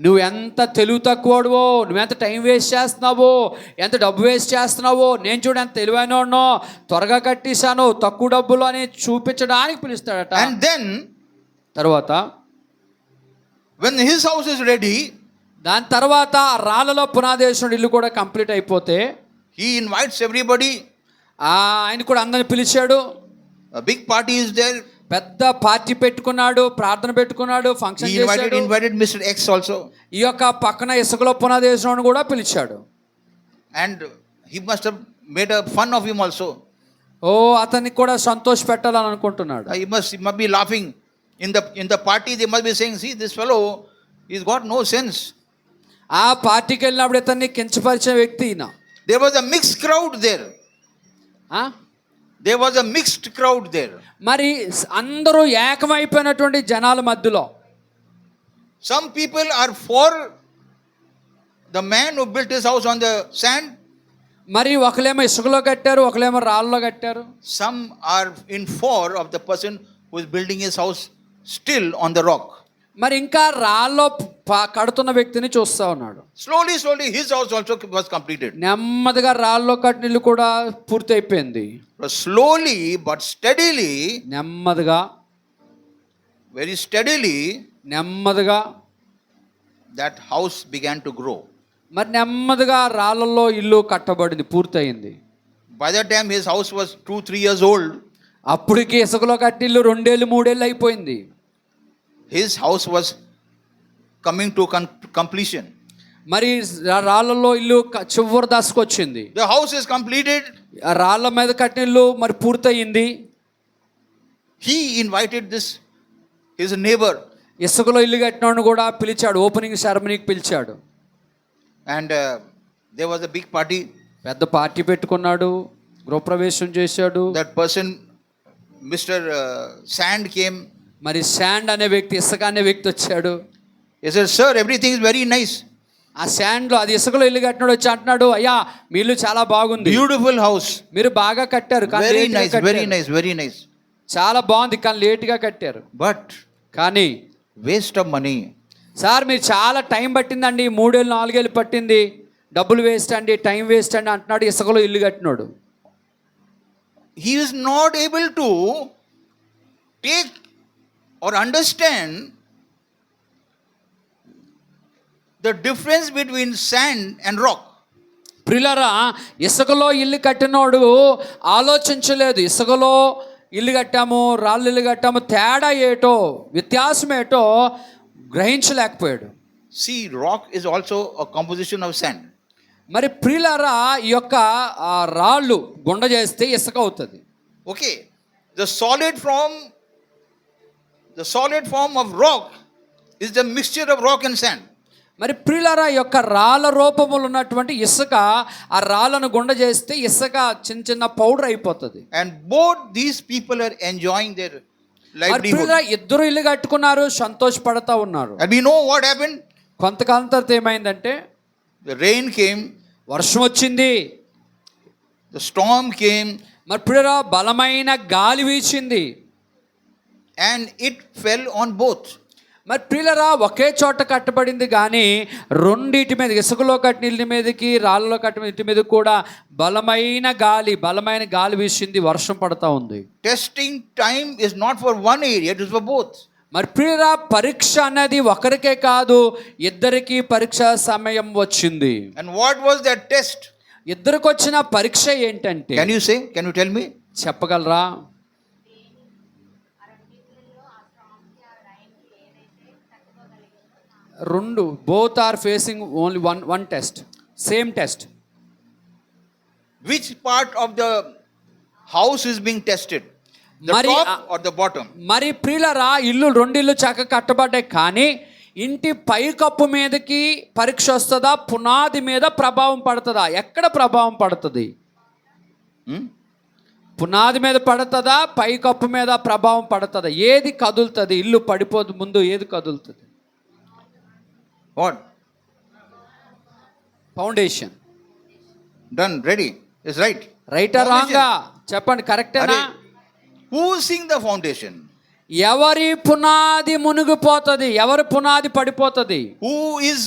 Speaker 3: నువ్వు ఎంత తెలివి తక్కువడువో, నువ్వెంత టైం వేస్ట్ చేస్తున్నావో, ఎంత డబ్బు వేస్ట్ చేస్తున్నావో, నేను చూడు ఎంత తెలివైనోడ్నో, త్వరగా కట్టేశాను, తక్కువ డబ్బులు అని చూపించడానికి పిలుస్తాడట.
Speaker 2: And then
Speaker 3: తర్వాత
Speaker 2: when his house is ready,
Speaker 3: దాని తర్వాత రాళ్ళలో పునాదేశం ఇల్లు కూడా కంప్లీట్ అయిపోతే
Speaker 2: he invites everybody.
Speaker 3: ఆయన కూడా అందరిని పిలిచాడు.
Speaker 2: A big party is there.
Speaker 3: పెద్ద పార్టీ పెట్టుకున్నాడు, ప్రార్థన పెట్టుకున్నాడు, ఫంక్షన్ చేశాడు.
Speaker 2: Invited Mr. X also.
Speaker 3: ఈ యొక్క పక్కన ఇసుకలో పునాదేశం కూడా పిలిచాడు.
Speaker 2: And he must have made a fun of him also.
Speaker 3: ఓ అతనికి కూడా సంతోష పెట్టాలని అనుకుంటున్నాడు.
Speaker 2: He must be laughing. In the party they must be saying, see, this fellow, he's got no sense.
Speaker 3: ఆ పార్టీకి వెళ్ళినప్పుడు ఇతన్ని కించపరిచిన వ్యక్తి ఈయన.
Speaker 2: There was a mixed crowd there. There was a mixed crowd there.
Speaker 3: మరి అందరూ ఏకమైపోయినటువంటి జనాల మధ్యలో
Speaker 2: some people are for the man who built his house on the sand.
Speaker 3: మరి ఒకలేమో ఇసుకలో కట్టారు, ఒకలేమో రాళ్ళలో కట్టారు.
Speaker 2: some are in for of the person who is building his house still on the rock.
Speaker 3: మరి ఇంకా రాళ్ళలో కడుతున్న వ్యక్తిని చూస్తా ఉన్నాడు.
Speaker 2: slowly his house also was completed.
Speaker 3: నెమ్మదిగా రాళ్ళలో కట్టిన ఇల్లు కూడా పూర్తి అయిపోయింది.
Speaker 2: slowly but steadily,
Speaker 3: నెమ్మదిగా,
Speaker 2: very steadily,
Speaker 3: నెమ్మదిగా
Speaker 2: that house began to grow.
Speaker 3: మరి నెమ్మదిగా రాళ్ళలో ఇల్లు కట్టబడింది, పూర్తయింది.
Speaker 2: by that time his house was 2-3 years old.
Speaker 3: అప్పటికి ఇసుకలో కట్టి ఇల్లు 2-3 అయిపోయింది.
Speaker 2: his house was coming to completion.
Speaker 3: మరి రాళ్ళలో ఇల్లు చివరి దశకు వచ్చింది.
Speaker 2: the house is completed.
Speaker 3: రాళ్ళ మీద కట్టిన ఇల్లు మరి పూర్తయింది.
Speaker 2: he invited his neighbor.
Speaker 3: ఇసుకలో ఇల్లు కట్టినోడిని కూడా పిలిచాడు, ఓపెనింగ్ సెరమనీకి పిలిచాడు.
Speaker 2: and there was a big party.
Speaker 3: పెద్ద పార్టీ పెట్టుకున్నాడు, గృహప్రవేశం చేశాడు.
Speaker 2: That person, Mr. Sand came.
Speaker 3: మరి శాండ్ అనే వ్యక్తి, ఇసుక అనే వ్యక్తి వచ్చాడు.
Speaker 2: He said, "Sir, everything is very nice.
Speaker 3: ఆ శాండ్లో, అది ఇసుకలో ఇల్లు కట్టినాడు వచ్చి అంటున్నాడు, అయ్యా మీ ఇల్లు చాలా బాగుంది,
Speaker 2: Beautiful house.
Speaker 3: మీరు బాగా కట్టారు, కానీ
Speaker 2: Very
Speaker 3: లేటుగా
Speaker 2: nice,
Speaker 3: కట్టారు.
Speaker 2: very nice, very nice.
Speaker 3: చాలా బాగుంది కానీ లేటుగా కట్టారు.
Speaker 2: But
Speaker 3: కానీ
Speaker 2: waste of money.
Speaker 3: సార్ మీరు చాలా టైం పట్టిందండి, 3 ఏళ్ళు 4 ఏళ్ళు పట్టింది, డబ్బులు వేస్ట్ అండి, టైం వేస్ట్ అండి అంటున్నాడు ఇసుకలో ఇల్లు కట్టినాడు.
Speaker 2: He is not able to take or understand the difference between sand and rock.
Speaker 3: ప్రియులారా, ఇసుకలో ఇల్లు కట్టినోడు ఆలోచించలేదు, ఇసుకలో ఇల్లు కట్టాము, రాళ్ళు ఇల్లు కట్టాము, తేడా ఏటో, వ్యత్యాసం ఏటో గ్రహించలేకపోయాడు.
Speaker 2: See, rock is also a composition of sand.
Speaker 3: మరి ప్రియులారా, ఈ యొక్క రాళ్ళు గుండ చేస్తే ఇసుక అవుతుంది.
Speaker 2: Okay, the solid form of rock is the mixture of rock and sand.
Speaker 3: మరి ప్రియులారా, ఈ యొక్క రాళ్ళ రూపములు ఉన్నటువంటి ఇసుక, ఆ రాళ్ళను గుండ చేస్తే ఇసుక చిన్న చిన్న పౌడర్ అయిపోతుంది.
Speaker 2: And both these people are enjoying their
Speaker 3: మరి
Speaker 2: livelihood.
Speaker 3: ప్రియులారా, ఇద్దరు ఇల్లు కట్టుకున్నారు, సంతోషపడతా ఉన్నారు.
Speaker 2: And we know what happened.
Speaker 3: కొంతకాలం తర్వాత ఏమైందంటే
Speaker 2: The rain came,
Speaker 3: వర్షం వచ్చింది,
Speaker 2: the storm came,
Speaker 3: మరి ప్రియులారా బలమైన గాలి వీచింది,
Speaker 2: and it fell on both.
Speaker 3: మరి ప్రియులారా ఒకే చోట కట్టబడింది కానీ రెండిటి మీద, ఇసుకలో కట్టిన ఇల్లు మీదకి రాళ్ళలో కట్టిన ఇంటి మీద కూడా బలమైన గాలి వీసింది, వర్షం పడతా ఉంది.
Speaker 2: Testing time is not for one area, it is for both.
Speaker 3: మరి ప్రియులారా పరీక్ష అనేది ఒకరికే కాదు, ఇద్దరికి పరీక్ష సమయం వచ్చింది.
Speaker 2: And what was that test?
Speaker 3: ఇద్దరికి వచ్చిన పరీక్ష ఏంటంటే,
Speaker 2: Can you say? Can you tell me?
Speaker 3: చెప్పగలరా? రెండు, both are facing only one test, same test.
Speaker 2: Which part of the house is being tested? The
Speaker 3: Mari-
Speaker 2: top or the bottom?
Speaker 3: మరి ప్రియులారా రెండు ఇల్లు చక్కగా కట్టబడ్డాయి కానీ ఇంటి పైకప్పు మీదకి పరీక్ష వస్తుందా, పునాది మీద ప్రభావం పడుతుందా? ఎక్కడ ప్రభావం పడుతుంది? పునాది మీద పడుతుందా, పైకప్పు మీద ప్రభావం పడుతుందా? ఏది కదులుతుంది? ఇల్లు పడిపోదు ముందు ఏది కదులుతుంది?
Speaker 2: What?
Speaker 3: Foundation.
Speaker 2: Done, ready. Is right.
Speaker 3: రైటా రాంగా? చెప్పండి, కరెక్టేనా?
Speaker 2: Who sing the foundation?
Speaker 3: ఎవరి పునాది మునిగిపోతుంది, ఎవరి పునాది పడిపోతుంది?
Speaker 2: Who is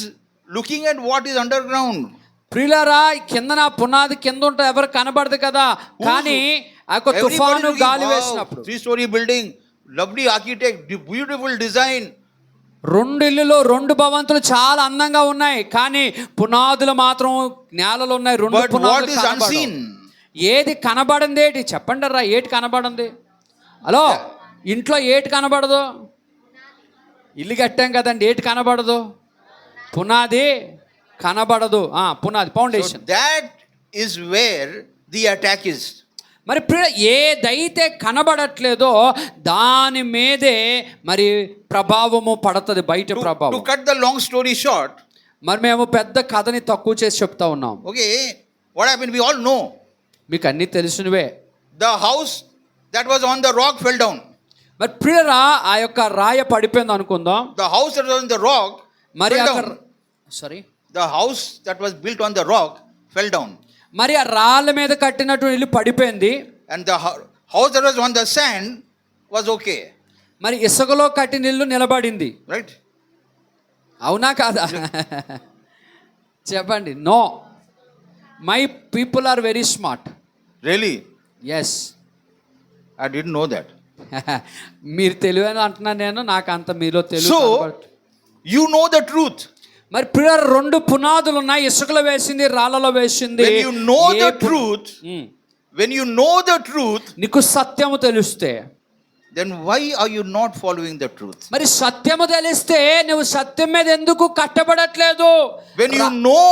Speaker 2: looking at what is underground?
Speaker 3: ప్రియులారా కింద పునాది కింద ఉంటుంది, ఎవరు కనబడదు కదా, కానీ ఆ యొక్క తుఫాను గాలి వేసినప్పుడు
Speaker 2: 3-story building, lovely architect, beautiful design.
Speaker 3: రెండు ఇల్లులు, రెండు భవంతులు చాలా అందంగా ఉన్నాయి కానీ పునాదులు మాత్రం నేలలో ఉన్నాయి. రెండు
Speaker 2: But what
Speaker 3: పునాదులు
Speaker 2: is
Speaker 3: కనబడవు.
Speaker 2: unseen?
Speaker 3: ఏది కనబడింది? ఏంటి చెప్పండి రా, ఏటి కనబడింది? హలో, ఇంట్లో ఏటి కనబడదు? ఇల్లు కట్టాం కదండి, ఏటి కనబడదు? పునాది కనబడదు. పునాది,
Speaker 2: So
Speaker 3: foundation.
Speaker 2: that is where the attack is.
Speaker 3: మరి ఏదైతే కనబడట్లేదో దాని మీదే మరి ప్రభావము పడుతుంది, బయట
Speaker 2: To
Speaker 3: ప్రభావం.
Speaker 2: cut the long story short,
Speaker 3: మరి మేము పెద్ద కథని తక్కువ చేసి చెప్తా ఉన్నాం.
Speaker 2: okay, what happened? We all know.
Speaker 3: మీకు అన్నీ తెలిసినవే.
Speaker 2: The house that was on the rock fell down.
Speaker 3: మరి ప్రియరా ఆ యొక్క రాయ పడిపోయింది అనుకుందాం.
Speaker 2: The house that was on the rock
Speaker 3: మరి
Speaker 2: fell down. The house that was built on the rock fell down.
Speaker 3: మరి ఆ రాళ్ళ మీద కట్టినటువంటి ఇల్లు పడిపోయింది.
Speaker 2: And the house that was on the sand was okay.
Speaker 3: మరి ఇసుకలో కట్టిన ఇల్లు నిలబడింది.
Speaker 2: Right?
Speaker 3: అవునా కాదా? చెప్పండి. No, my people are very smart.
Speaker 2: Really?
Speaker 3: Yes.
Speaker 2: I didn't know that.
Speaker 3: మీరు తెలివైన అంటున్నా నేను, నాకు అంత మీలో తెలివి.
Speaker 2: So, you know the truth.
Speaker 3: మరి ప్రియ రెండు పునాదులు ఉన్నాయి, ఇసుకలో వేసింది, రాళ్ళలో వేసింది.
Speaker 2: When you know the truth, when you know the truth,
Speaker 3: నీకు సత్యము తెలిస్తే,
Speaker 2: then why are you not following the truth?
Speaker 3: మరి సత్యము తెలిస్తే నువ్వు సత్యం మీద ఎందుకు కట్టబడట్లేదు?
Speaker 2: When you know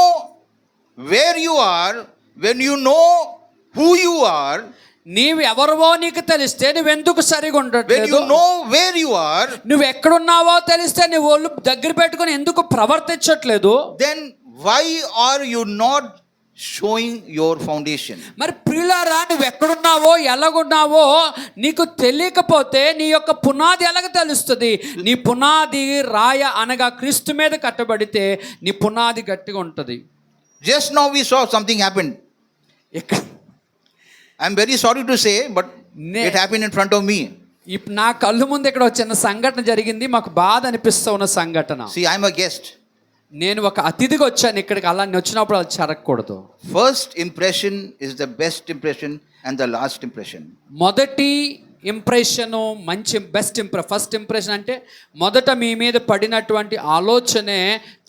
Speaker 2: where you are, when you know who you are,
Speaker 3: నీవు ఎవరివో నీకు తెలిస్తే నువ్వెందుకు సరిగా
Speaker 2: when
Speaker 3: ఉండట్లేదు?
Speaker 2: you know where you are,
Speaker 3: నువ్వు ఎక్కడున్నావో తెలిస్తే నువ్వు ఒళ్ళు దగ్గర పెట్టుకుని ఎందుకు ప్రవర్తించట్లేదు?
Speaker 2: then why are you not showing your foundation.
Speaker 3: మరి ప్రియులారా, నువ్వు ఎక్కడున్నావో ఎలాగున్నావో నీకు తెలియకపోతే నీ యొక్క పునాది ఎలాగ తెలుస్తుంది? నీ పునాది రాయ అనగా క్రీస్తు మీద కట్టబడితే నీ పునాది గట్టిగా ఉంటుంది.
Speaker 2: Just now we saw something happened. I'm very sorry to say, but it happened in front of me.
Speaker 3: ఇప్పుడు నా కళ్ళు ముందు ఇక్కడ ఒక చిన్న సంఘటన జరిగింది. మాకు బాధ అనిపిస్తూ ఉన్న సంఘటన.
Speaker 2: See, I'm a guest.
Speaker 3: నేను ఒక అతిథిగా వచ్చాను ఇక్కడికి. అలా వచ్చినప్పుడు అది జరగకూడదు.
Speaker 2: First impression is the best impression and the last impression.
Speaker 3: మొదటి ఇంప్రెషన్ మంచి ఫస్ట్ ఇంప్రెషన్ అంటే మొదట మీ మీద పడినటువంటి ఆలోచనే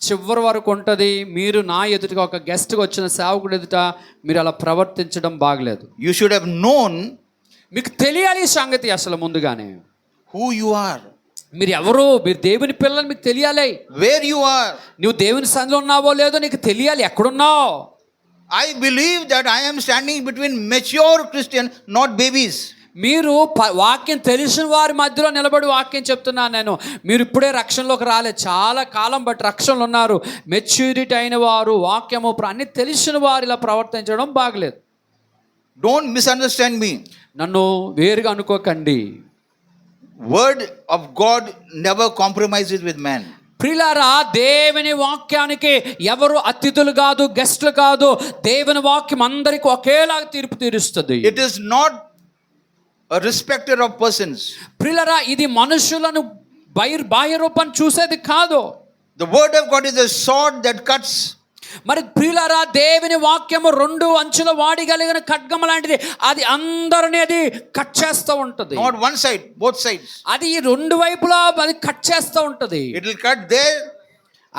Speaker 3: చివరి వరకు ఉంటుంది. మీరు నా ఎదుటిగా ఒక గెస్ట్గా వచ్చిన సేవకుడు ఎదుట మీరు అలా ప్రవర్తించడం బాగలేదు.
Speaker 2: You should have known,
Speaker 3: మీకు తెలియాలి ఈ సంగతి అసలు ముందుగానే.
Speaker 2: who you are,
Speaker 3: మీరు ఎవరు, మీరు దేవుని పిల్లలు, మీకు తెలియాలి.
Speaker 2: where you are.
Speaker 3: నువ్వు దేవుని సన్నిధిలో ఉన్నావో లేదో నీకు తెలియాలి, ఎక్కడున్నావు.
Speaker 2: I believe that I am standing between mature Christian, not babies.
Speaker 3: మీరు వాక్యం తెలిసిన వారి మధ్యలో నిలబడి వాక్యం చెప్తున్నాను నేను. మీరు ఇప్పుడే రక్షణలోకి రాలేదు, చాలా కాలం బట్టి రక్షణలు ఉన్నారు. మెచ్యూరిటీ అయిన వారు, వాక్యము అన్ని తెలిసిన వారు ఇలా ప్రవర్తించడం బాగలేదు.
Speaker 2: Don't misunderstand me.
Speaker 3: నన్ను వేరుగా అనుకోకండి.
Speaker 2: Word of God never compromises with man.
Speaker 3: ప్రియులారా, దేవుని వాక్యానికి ఎవరు అతిథులు కాదు, గెస్టులు కాదు. దేవుని వాక్యం అందరికి ఒకేలాగా తీర్పు తీరుస్తుంది.
Speaker 2: It is not a respecter of persons.
Speaker 3: ప్రియులారా, ఇది మనుషులను బాహ్య రూపాన్ని చూసేది కాదు.
Speaker 2: The word of God is a sword that cuts.
Speaker 3: మరి ప్రియులారా, దేవుని వాక్యము 2 అంచుల వాడిగలిగిన ఖడ్గం లాంటిది. అది అందరినీ అది కట్ చేస్తూ ఉంటుంది.
Speaker 2: Not one side, both sides.
Speaker 3: అది ఈ 2 వైపులా అది కట్ చేస్తూ ఉంటుంది.
Speaker 2: It will cut there,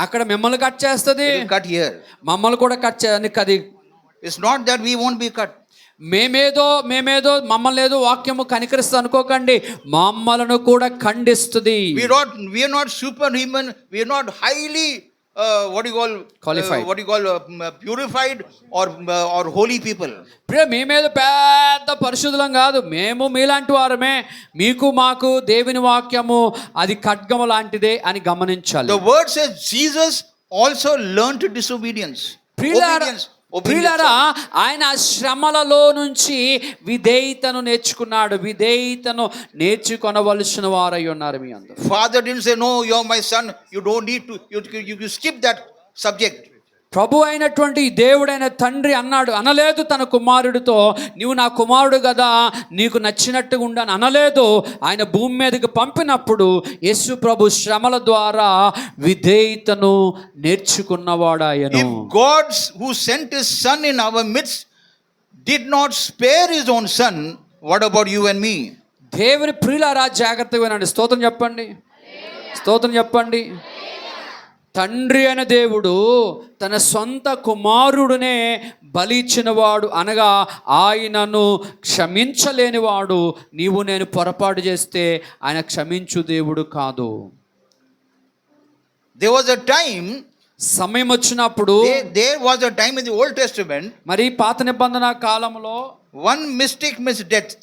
Speaker 3: అక్కడ మిమ్మల్ని కట్ చేస్తుంది,
Speaker 2: it will cut here.
Speaker 3: మమ్మల్ని కూడా కట్ చేయడానికి. అది
Speaker 2: It's not that we won't be cut.
Speaker 3: మేమేదో మమ్మల్ని ఏదో వాక్యము కనికరిస్తుంది అనుకోకండి, మమ్మలను కూడా ఖండిస్తుంది.
Speaker 2: We are not superhuman. We are not highly
Speaker 3: qualified,
Speaker 2: purified or holy people.
Speaker 3: మేమేదో పెద్ద పరిశుద్ధులం కాదు. మేము మీలాంటి వారమే. మీకు మాకు దేవుని వాక్యము అది ఖడ్గము లాంటిదే అని గమనించాలి.
Speaker 2: The word says Jesus also learned disobedience.
Speaker 3: ప్రియులారా, ఆయన శ్రమలలో నుంచి విధేయతను నేర్చుకున్నాడు. విధేయతను నేర్చుకొనవలసిన వారై ఉన్నారు మీ అందరూ.
Speaker 2: Father didn't say, no, you're my son, you don't need to, you skip that subject.
Speaker 3: ప్రభు అయినటువంటి దేవుడైన తండ్రి అనలేదు తన కుమారుడితో, నీవు నా కుమారుడు కదా, నీకు నచ్చినట్టుగా ఉండని అనలేదు. ఆయన భూమి మీదకి పంపినప్పుడు యేసు ప్రభు శ్రమల ద్వారా విధేయతను నేర్చుకున్నవాడాయను.
Speaker 2: If God who sent his son in our midst did not spare his own son, what about you and me?
Speaker 3: దేవుని ప్రియులారా, జాగ్రత్తగా వినండి. స్తోత్రం చెప్పండి, స్తోత్రం చెప్పండి. తండ్రి అయిన దేవుడు తన సొంత కుమారుడునే బలి ఇచ్చినవాడు అనగా ఆయనను క్షమించలేనివాడు. నీవు నేను పొరపాటు చేస్తే ఆయన క్షమించు దేవుడు కాదు.
Speaker 2: There was a time,
Speaker 3: సమయం వచ్చినప్పుడు,
Speaker 2: there was a time in the Old Testament,
Speaker 3: మరి పాత నిబంధన కాలంలో
Speaker 2: one mistake means death.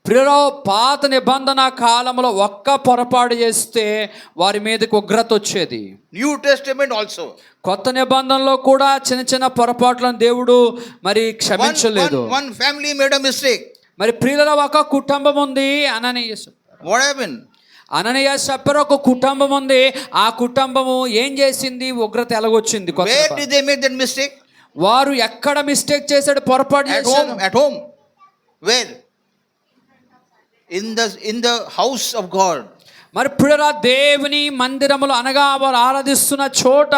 Speaker 3: ప్రియులో, పాత నిబంధన కాలంలో ఒక్క పొరపాటు చేస్తే వారి మీదకి ఉగ్రత వచ్చేది.
Speaker 2: New Testament also.
Speaker 3: కొత్త నిబంధనలో కూడా చిన్న చిన్న పొరపాట్లను దేవుడు మరి క్షమించలేదు.
Speaker 2: One family made a mistake.
Speaker 3: మరి ప్రియుల ఒక కుటుంబం ఉంది.
Speaker 2: What happened?
Speaker 3: అననీయ సప్పెర ఒక కుటుంబం ఉంది. ఆ కుటుంబము ఏం చేసింది? ఉగ్రత ఎలాగొచ్చింది?
Speaker 2: Where did they make that mistake?
Speaker 3: వారు ఎక్కడ మిస్టేక్ చేశాడు, పొరపాటు చేశారు?
Speaker 2: At home. Where? In the house of God.
Speaker 3: మరి ప్రియులారా, దేవుని మందిరములో అనగా వారు ఆరాధిస్తున్న చోట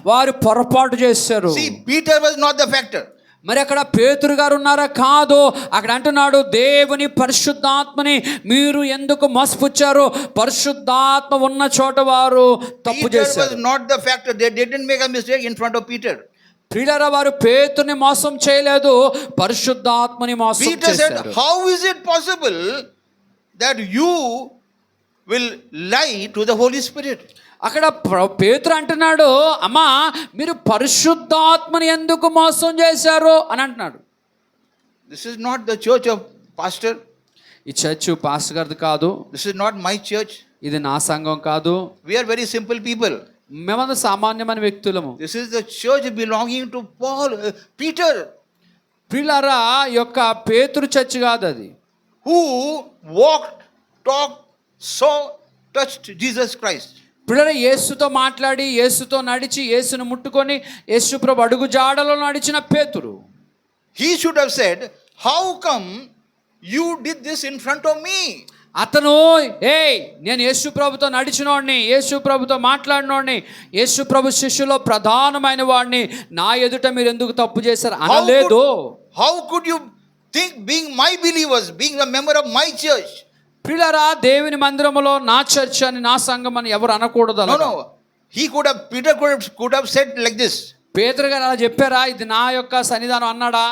Speaker 3: వారు పొరపాటు చేశారు.
Speaker 2: See, Peter was not the factor.
Speaker 3: మరి అక్కడ పేతురు గారు ఉన్నారా? కాదు. అక్కడ అంటున్నాడు, దేవుని పరిశుద్ధాత్మని మీరు ఎందుకు మోసపుచ్చారు? పరిశుద్ధాత్మ ఉన్న చోట వారు తప్పు చేశారు.
Speaker 2: Peter was not the factor. They didn't make a mistake in front of Peter.
Speaker 3: ప్రియులారా, వారు పేతురుని మోసం చేయలేదు, పరిశుద్ధాత్మని మోసం
Speaker 2: Peter said,
Speaker 3: చేశారు.
Speaker 2: how is it possible that you will lie to the Holy Spirit?
Speaker 3: అక్కడ పేతురు అంటున్నాడు, అమ్మా మీరు పరిశుద్ధాత్మని ఎందుకు మోసం చేశారు అని అంటున్నాడు.
Speaker 2: This is not the church of pastor.
Speaker 3: ఈ చర్చ్ పాస్టర్ గారిది కాదు.
Speaker 2: This is not my church.
Speaker 3: ఇది నా సంఘం కాదు.
Speaker 2: We are very simple people.
Speaker 3: మేమంతా సామాన్యమైన వ్యక్తులము.
Speaker 2: This is the church belonging to Peter.
Speaker 3: ప్రియులారా, యొక్క పేతురు చర్చ్ కాదు అది.
Speaker 2: who walked, talked, saw, touched Jesus Christ.
Speaker 3: పిల్లలు యేసుతో మాట్లాడి, యేసుతో నడిచి, యేసును ముట్టుకొని, యేసు ప్రభు అడుగు జాడలో నడిచిన పేతురు.
Speaker 2: He should have said, how come you did this in front of me?
Speaker 3: అతను నేను యేసు ప్రభుతో నడిచినోడిని, యేసు ప్రభుతో మాట్లాడినోడిని, యేసు ప్రభు శిష్యులో ప్రధానమైన వాడిని, నా ఎదుట మీరు ఎందుకు తప్పు చేశారు అనలేదు.
Speaker 2: How could you think, being my believers, being a member of my church?
Speaker 3: ప్రియులారా, దేవుని మందిరములో నా చర్చ్ అని, నా సంఘం అని ఎవరు అనకూడదు.
Speaker 2: No. Peter could have said like this.
Speaker 3: పేతురు గారు అలా చెప్పారా? ఇది నా యొక్క సన్నిధానం అన్నాడా?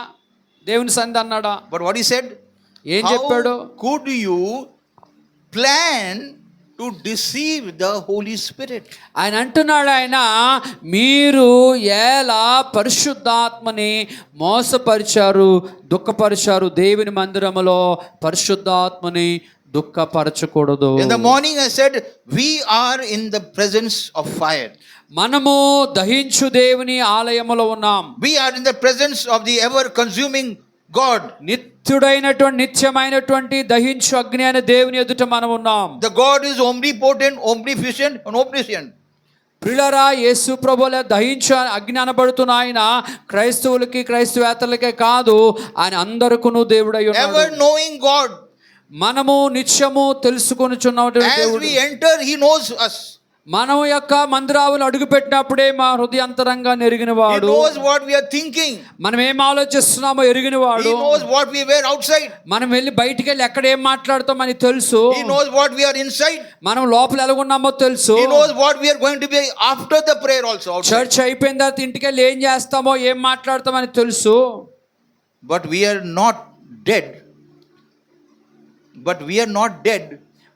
Speaker 3: దేవుని సన్నిధి అన్నాడా?
Speaker 2: But what he said?
Speaker 3: ఏం చెప్పాడు?
Speaker 2: Could you plan to deceive the Holy Spirit?
Speaker 3: ఆయన అంటున్నాడు, మీరు ఎలా పరిశుద్ధాత్మని మోసపరిచారు, దుఃఖపరిచారు. దేవుని మందిరములో పరిశుద్ధాత్మని దుఃఖపరచకూడదు.
Speaker 2: In the morning I said, we are in the presence of fire.
Speaker 3: మనము దహించు దేవుని ఆలయములో ఉన్నాం.
Speaker 2: We are in the presence of the ever consuming God.
Speaker 3: నిత్యమైనటువంటి దహించు అగ్ని అనే దేవుని ఎదుట మనం ఉన్నాం.
Speaker 2: The God is omnipotent, omniscient and omniscient.
Speaker 3: ప్రియులారా, యేసు ప్రభువుల దహించు అగ్ని అనబడుతున్న ఆయన క్రైస్తవులకి, క్రైస్తవేతరులకే కాదు, ఆయన అందరికీ దేవుడై ఉన్నాడు.
Speaker 2: Ever knowing God.
Speaker 3: మనము నిత్యము తెలుసుకొనుచున్నటువంటి దేవుడు.
Speaker 2: As we enter, he knows us.
Speaker 3: మనం యొక్క మందిరాలను అడుగు పెట్టినప్పుడే మా హృదయాంతరంగా ఎరిగిన
Speaker 2: He
Speaker 3: వాడు.
Speaker 2: knows what we are thinking.
Speaker 3: మనం ఏం ఆలోచిస్తున్నామో ఎరిగిన వాడు.
Speaker 2: He knows what we wear outside.
Speaker 3: మనం వెళ్ళి బయటికి వెళ్ళి ఎక్కడ ఏం మాట్లాడతాం అని తెలుసు.
Speaker 2: He knows what we are inside.
Speaker 3: మనం లోపల ఎలాగున్నామో తెలుసు.
Speaker 2: He knows what we are going to be after the prayer also.
Speaker 3: Church అయిపోయిన తర్వాత ఇంటికి వెళ్ళి ఏం చేస్తామో, ఏం మాట్లాడతామని తెలుసు.
Speaker 2: But we are not dead.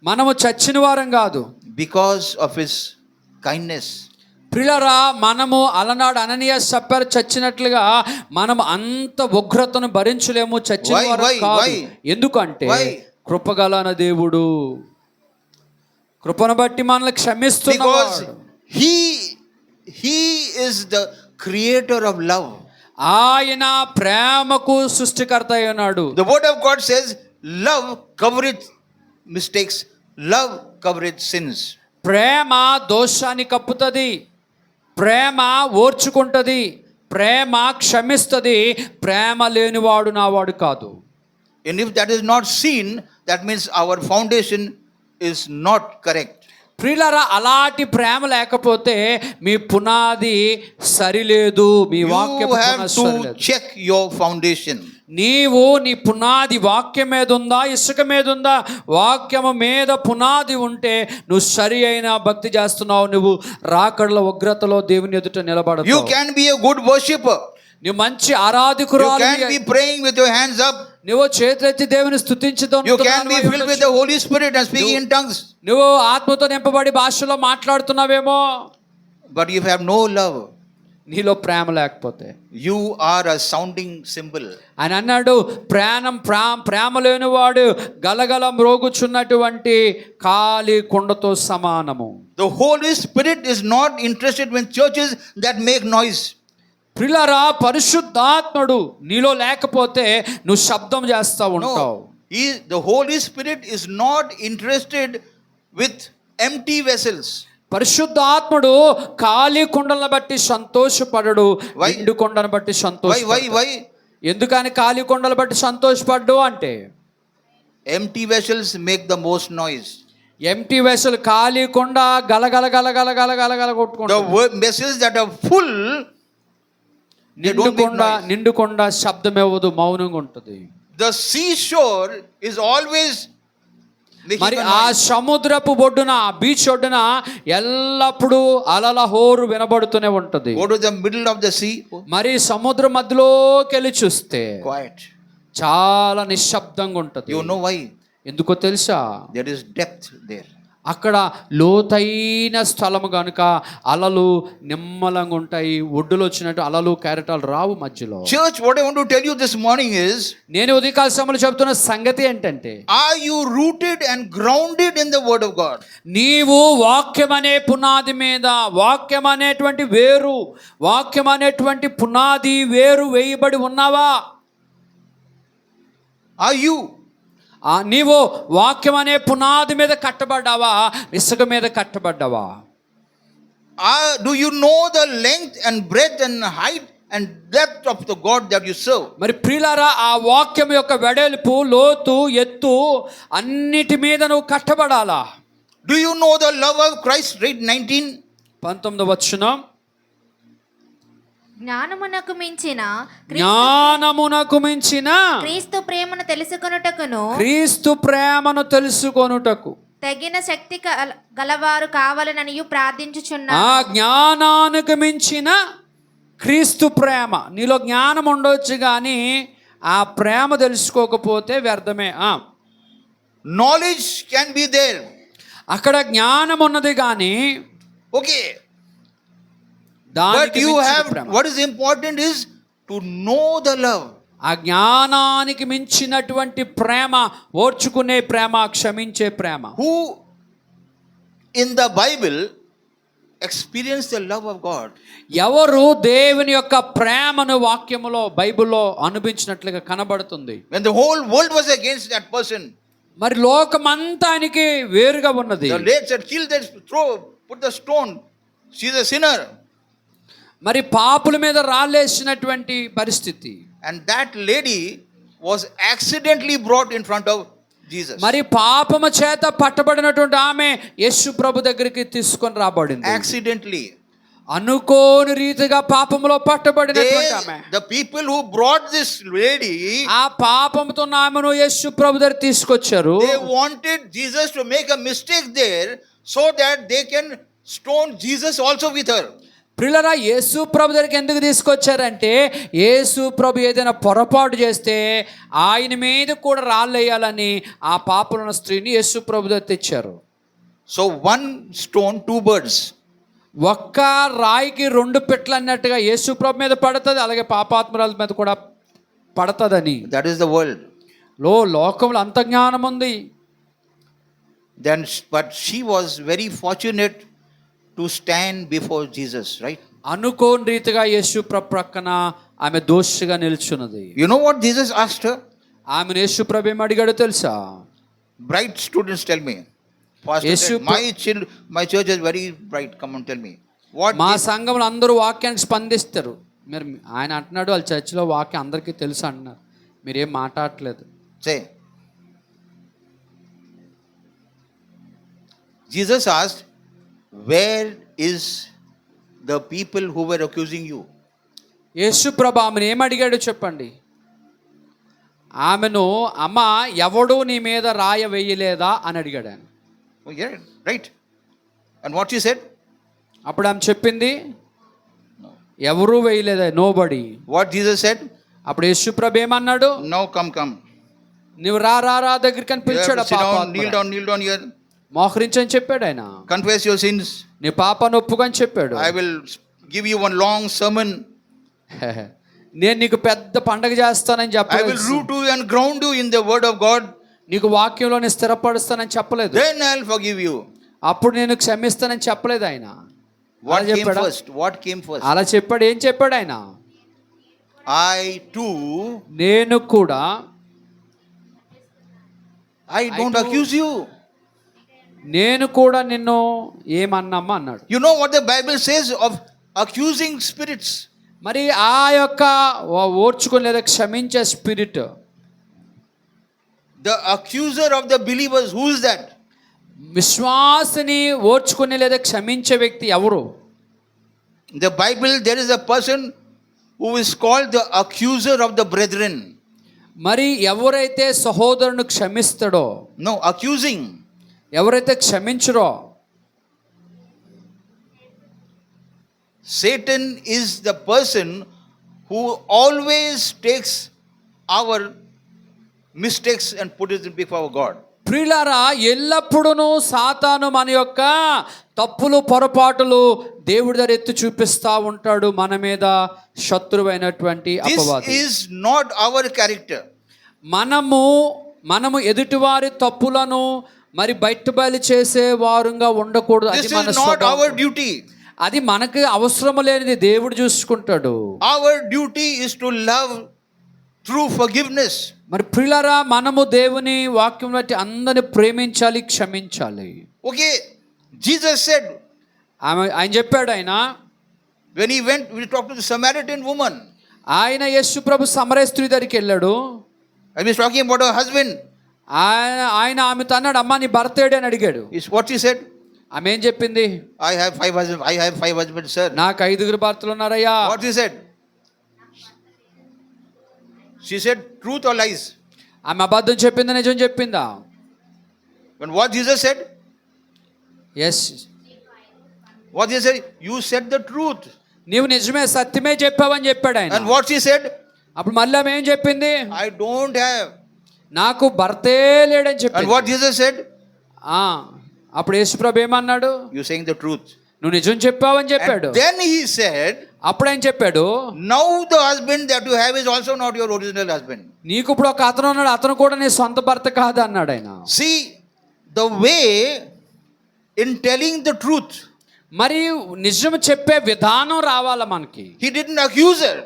Speaker 3: మనము చచ్చిన వారం కాదు.
Speaker 2: Because of his kindness.
Speaker 3: ప్రియులారా, మనము అలనాడు అననీయ సప్పర్ చచ్చినట్లుగా మనం అంత ఉగ్రతను భరించలేము, చచ్చిన వారం కాదు. ఎందుకంటే కృపగలన దేవుడు కృపను బట్టి మనల్ని క్షమిస్తున్నాడు.
Speaker 2: He is the creator of love.
Speaker 3: ఆయన ప్రేమకు సృష్టికర్త అయినాడు.
Speaker 2: The word of God says, love covereth mistakes, love covereth sins.
Speaker 3: ప్రేమ దోషాన్ని కప్పుతుంది, ప్రేమ ఓర్చుకుంటది, ప్రేమ క్షమిస్తుంది. ప్రేమ లేనివాడు నావాడు కాదు.
Speaker 2: And if that is not seen, that means our foundation is not correct.
Speaker 3: ప్రియులారా, అలాంటి ప్రేమ లేకపోతే మీ పునాది సరిలేదు, మీ వాక్య
Speaker 2: You have to check your foundation.
Speaker 3: నీవు నీ పునాది వాక్యం మీద ఉందా, ఇసుక మీద ఉందా? వాక్యము మీద పునాది ఉంటే నువ్వు సరి అయిన భక్తి చేస్తున్నావు. నువ్వు రాకడల ఉగ్రతలో దేవుని ఎదుట నిలబడతావు.
Speaker 2: You can be a good worshipper.
Speaker 3: నువ్వు మంచి ఆరాధకురాలు.
Speaker 2: You can be praying with your hands up.
Speaker 3: నువ్వు చేతులెత్తి దేవుని స్తుతించుదాం.
Speaker 2: You can be filled with the Holy Spirit and speaking in tongues.
Speaker 3: నువ్వు ఆత్మతో నింపబడి భాషలో మాట్లాడుతున్నావేమో.
Speaker 2: But if you have no love,
Speaker 3: నీలో ప్రేమ లేకపోతే
Speaker 2: you are a sounding cymbal.
Speaker 3: ఆయన అన్నాడు, ప్రేమ లేనివాడు గలగల మ్రోగుచున్నటువంటి ఖాళీ కుండతో సమానము.
Speaker 2: The Holy Spirit is not interested in churches that make noise.
Speaker 3: ప్రియులారా, పరిశుద్ధాత్ముడు నీలో లేకపోతే నువ్వు శబ్దం చేస్తూ ఉంటావు.
Speaker 2: The Holy Spirit is not interested with empty vessels.
Speaker 3: పరిశుద్ధాత్ముడు ఖాళీ కుండలను బట్టి సంతోషపడడు, నిండు కొండను బట్టి సంతోషపడడు.
Speaker 2: Why?
Speaker 3: ఎందుకని ఖాళీ కొండలు బట్టి సంతోషపడ్డు అంటే,
Speaker 2: empty vessels make the most noise.
Speaker 3: Empty vessel ఖాళీ కొండ గలగల గలగల గలగల కొట్టుకుంటుంది.
Speaker 2: The vessels that are full,
Speaker 3: నిండు కొండ శబ్దం ఇవ్వదు, మౌనంగా ఉంటుంది.
Speaker 2: The seashore is always
Speaker 3: మరి ఆ సముద్రపు ఒడ్డున, బీచ్ ఒడ్డున ఎల్లప్పుడూ అలల హోరు వినబడుతూనే ఉంటది.
Speaker 2: Go to the middle of the sea.
Speaker 3: మరి సముద్రం మధ్యలోకి వెళ్ళి చూస్తే
Speaker 2: Quiet.
Speaker 3: చాలా నిశ్శబ్దంగా ఉంటది.
Speaker 2: You know why?
Speaker 3: ఎందుకో తెలుసా?
Speaker 2: There is depth there.
Speaker 3: అక్కడ లోతైన స్థలము కనుక అలలు నిమ్మలంగా ఉంటాయి. ఒడ్డులో వచ్చినట్టు అలలు కెరటాలు రావు మధ్యలో.
Speaker 2: Church, what I want to tell you this morning is,
Speaker 3: నేను ఉదయకాల సమయంలో చెప్తున్న సంగతి ఏంటంటే,
Speaker 2: are you rooted and grounded in the word of God?
Speaker 3: నీవు వాక్యం అనే పునాది మీద, వాక్యం అనేటువంటి వేరు, వాక్యం అనేటువంటి పునాది వేరు వేయబడి ఉన్నావా?
Speaker 2: are you?
Speaker 3: నీవు వాక్యం అనే పునాది మీద కట్టబడ్డావా, ఇసుక మీద కట్టబడ్డావా?
Speaker 2: Do you know the length and breadth and height and depth of the God that you serve?
Speaker 3: మరి ప్రియులారా, ఆ వాక్యం యొక్క వెడల్పు, లోతు, ఎత్తు అన్నిటి మీద నువ్వు కట్టబడాలా.
Speaker 2: Do you know the love of Christ? Read 19.
Speaker 3: 19వ వచనం.
Speaker 4: జ్ఞానమునకు మించిన క్రీస్తు ప్రేమను తెలుసుకొనుటకు తగిన శక్తి గలవారు కావాలననియు ప్రార్థించుచున్నా.
Speaker 3: ఆ జ్ఞానానికి మించిన క్రీస్తు ప్రేమ. నీలో జ్ఞానం ఉండొచ్చు కానీ ఆ ప్రేమ తెలుసుకోకపోతే వ్యర్థమే.
Speaker 2: Knowledge can be there.
Speaker 3: అక్కడ జ్ఞానం ఉన్నది కానీ
Speaker 2: Okay. But you have, what is important is to know the love.
Speaker 3: ఆ జ్ఞానానికి మించినటువంటి ప్రేమ, ఓర్చుకునే ప్రేమ, క్షమించే ప్రేమ.
Speaker 2: Who in the Bible experience the love of God?
Speaker 3: ఎవరు దేవుని యొక్క ప్రేమను వాక్యములో, బైబిల్లో అనుభవించినట్లుగా కనబడుతుంది.
Speaker 2: When the whole world was against that person,
Speaker 3: మరి లోకమంతా ఆయనకి వేరుగా ఉన్నది.
Speaker 2: the lady said, kill that, throw, put the stone, she is a sinner.
Speaker 3: మరి పాపుల మీద రాళ్ళేసినటువంటి పరిస్థితి.
Speaker 2: And that lady was accidentally brought in front of Jesus.
Speaker 3: మరి పాపము చేత పట్టబడినటువంటి ఆమె యేసు ప్రభు దగ్గరికి తీసుకొని రాబడింది.
Speaker 2: Accidentally.
Speaker 3: అనుకోని రీతిగా పాపములో పట్టబడినటువంటి ఆమె.
Speaker 2: The people who brought this lady,
Speaker 3: ఆ పాపముతో ఆమెను యేసు ప్రభు దగ్గర తీసుకొచ్చారు.
Speaker 2: they wanted Jesus to make a mistake there so that they can stone Jesus also with her.
Speaker 3: ప్రియులారా, యేసు ప్రభు దగ్గరికి ఎందుకు తీసుకొచ్చారంటే యేసు ప్రభు ఏదైనా పొరపాటు చేస్తే ఆయన మీద కూడా రాళ్ళు వేయాలని ఆ పాపలున్న స్త్రీని యేసు ప్రభు దగ్గర తెచ్చారు.
Speaker 2: So one stone, two birds.
Speaker 3: ఒక్క రాయికి రెండు పిట్టలు అన్నట్టుగా యేసు ప్రభు మీద పడుతుంది, అలాగే పాపాత్మరాల మీద కూడా పడుతుందని.
Speaker 2: That is the world.
Speaker 3: లోకంలో అంత జ్ఞానం ఉంది.
Speaker 2: Then, but she was very fortunate to stand before Jesus, right?
Speaker 3: అనుకోని రీతిగా యేసు ప్రభు ప్రక్కన ఆమె దోషిగా నిల్చున్నది.
Speaker 2: You know what Jesus asked her?
Speaker 3: ఆమెను యేసు ప్రభు ఏం అడిగాడో తెలుసా?
Speaker 2: Bright students tell me. Pastor said, my church is very bright. Come on, tell me. What?
Speaker 3: మా సంఘంలో అందరూ వాక్యానికి స్పందిస్తారు. మీరు ఆయన అంటున్నాడు వాళ్ళ చర్చిలో వాక్యం అందరికీ తెలుసు అంటున్నారు, మీరేం మాట్లాడట్లేదు.
Speaker 2: Say. Jesus asked, where is the people who were accusing you?
Speaker 3: యేసు ప్రభు ఆమెను ఏం అడిగాడు చెప్పండి. ఆమెను, అమ్మ ఎవడు నీ మీద రాయ వేయలేదా అని అడిగాడు ఆయన.
Speaker 2: Oh yeah, right. And what she said?
Speaker 3: అప్పుడు ఆమె చెప్పింది ఎవరు వేయలేదా, నోబడి.
Speaker 2: What Jesus said?
Speaker 3: అప్పుడు యేసు ప్రభు ఏమన్నాడు?
Speaker 2: No, come.
Speaker 3: నువ్వు రా దగ్గరికి అని పిలిచాడు.
Speaker 2: kneel down here.
Speaker 3: మోకరించని చెప్పాడు ఆయన.
Speaker 2: Confess your sins.
Speaker 3: నీ పాపాన్ని ఒప్పుకొని చెప్పాడు.
Speaker 2: I will give you one long sermon.
Speaker 3: నేను నీకు పెద్ద పండగ చేస్తానని చెప్పలేదు.
Speaker 2: I will root you and ground you in the word of God.
Speaker 3: నీకు వాక్యంలోనే స్థిరపరుస్తానని చెప్పలేదు.
Speaker 2: Then I'll forgive you.
Speaker 3: అప్పుడు నేను క్షమిస్తానని చెప్పలేదు ఆయన.
Speaker 2: What came first?
Speaker 3: అలా చెప్పాడు. ఏం చెప్పాడు ఆయన?
Speaker 2: I too,
Speaker 3: నేను కూడా,
Speaker 2: I don't accuse you.
Speaker 3: నేను కూడా నిన్ను ఏమన్నామా అన్నాడు.
Speaker 2: You know what the Bible says of accusing spirits?
Speaker 3: మరి ఆ యొక్క ఓర్చుకొని లేదా క్షమించే spirit,
Speaker 2: the accuser of the believers, who is that?
Speaker 3: విశ్వాసిని ఓర్చుకునే లేదా క్షమించే వ్యక్తి ఎవరు?
Speaker 2: In the Bible there is a person who is called the accuser of the brethren.
Speaker 3: మరి ఎవరైతే సహోదరుని క్షమిస్తాడో,
Speaker 2: no, accusing,
Speaker 3: ఎవరైతే క్షమించరో,
Speaker 2: Satan is the person who always takes our mistakes and put it before God.
Speaker 3: ప్రియులారా, ఎల్లప్పుడూ సాతాను మన యొక్క తప్పులు పొరపాటులు దేవుడి దగ్గర ఎత్తి చూపిస్తా ఉంటాడు, మన మీద శత్రువైనటువంటి అపవాది.
Speaker 2: This is not our character.
Speaker 3: మనము ఎదుటివారి తప్పులను మరి బయటబయలు చేసే వారుగా ఉండకూడదు.
Speaker 2: This is not our duty.
Speaker 3: అది మనకు అవసరం లేనిది దేవుడు చూసుకుంటాడు.
Speaker 2: Our duty is to love true forgiveness.
Speaker 3: మరి ప్రియులారా, మనము దేవుని వాక్యం బట్టి అందరిని ప్రేమించాలి, క్షమించాలి.
Speaker 2: Okay, Jesus said,
Speaker 3: ఆయన చెప్పాడు,
Speaker 2: when he talked to the Samaritan woman.
Speaker 3: ఆయన యేసు ప్రభు సమరయ స్త్రీ దగ్గరికి వెళ్ళాడు.
Speaker 2: I was talking about her husband.
Speaker 3: ఆయన ఆమెతో అన్నాడు, అమ్మా నీ భర్త ఏడు అని అడిగాడు.
Speaker 2: Is what she said?
Speaker 3: ఆమె ఏం చెప్పింది?
Speaker 2: I have five husbands, sir.
Speaker 3: నాకు 5 భర్తలు ఉన్నారయ్యా.
Speaker 2: What she said? She said truth or lies?
Speaker 3: ఆమె అబద్ధం చెప్పిందా, నిజం చెప్పిందా?
Speaker 2: When what Jesus said?
Speaker 3: Yes.
Speaker 2: What Jesus said? You said the truth.
Speaker 3: నీవు నిజమే, సత్యమే చెప్పావని చెప్పాడు ఆయన.
Speaker 2: And what she said?
Speaker 3: అప్పుడు మళ్ళీ ఆమె ఏం చెప్పింది?
Speaker 2: I don't have.
Speaker 3: నాకు భర్తే లేడని చెప్పింది.
Speaker 2: And what Jesus said?
Speaker 3: అప్పుడు యేసుప్రభు ఏమన్నాడు?
Speaker 2: You saying the truth.
Speaker 3: నువ్వు నిజం చెప్పావని చెప్పాడు.
Speaker 2: And then he said,
Speaker 3: అప్పుడు ఆయన చెప్పాడు,
Speaker 2: now the husband that you have is also not your original husband.
Speaker 3: నీకు ఇప్పుడు ఒక అతను ఉన్నాడు, అతను కూడా నీ సొంత భర్త కాదు అన్నాడు ఆయన.
Speaker 2: See the way in telling the truth.
Speaker 3: మరి నిజం చెప్పే విధానం రావాలా మనకి.
Speaker 2: He didn't accuse her.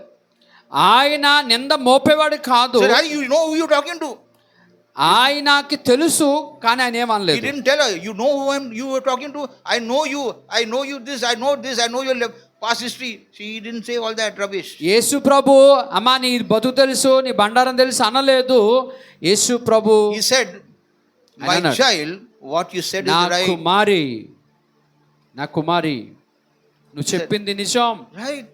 Speaker 3: ఆయన నింద మోపేవాడు కాదు.
Speaker 2: So you know who you're talking to.
Speaker 3: ఆయనకి తెలుసు, కానీ ఆయన
Speaker 2: He
Speaker 3: ఏమనలేదు.
Speaker 2: didn't tell her, you know who you were talking to. I know you this, I know your past history. She didn't say all that rubbish.
Speaker 3: యేసు ప్రభు, అమ్మా నీ బతుకు తెలుసు, నీ బండారం తెలుసు అనలేదు. యేసు ప్రభు
Speaker 2: He said, my child, what you said is right.
Speaker 3: నా కుమారి నువ్వు చెప్పింది నిజం.
Speaker 2: Right.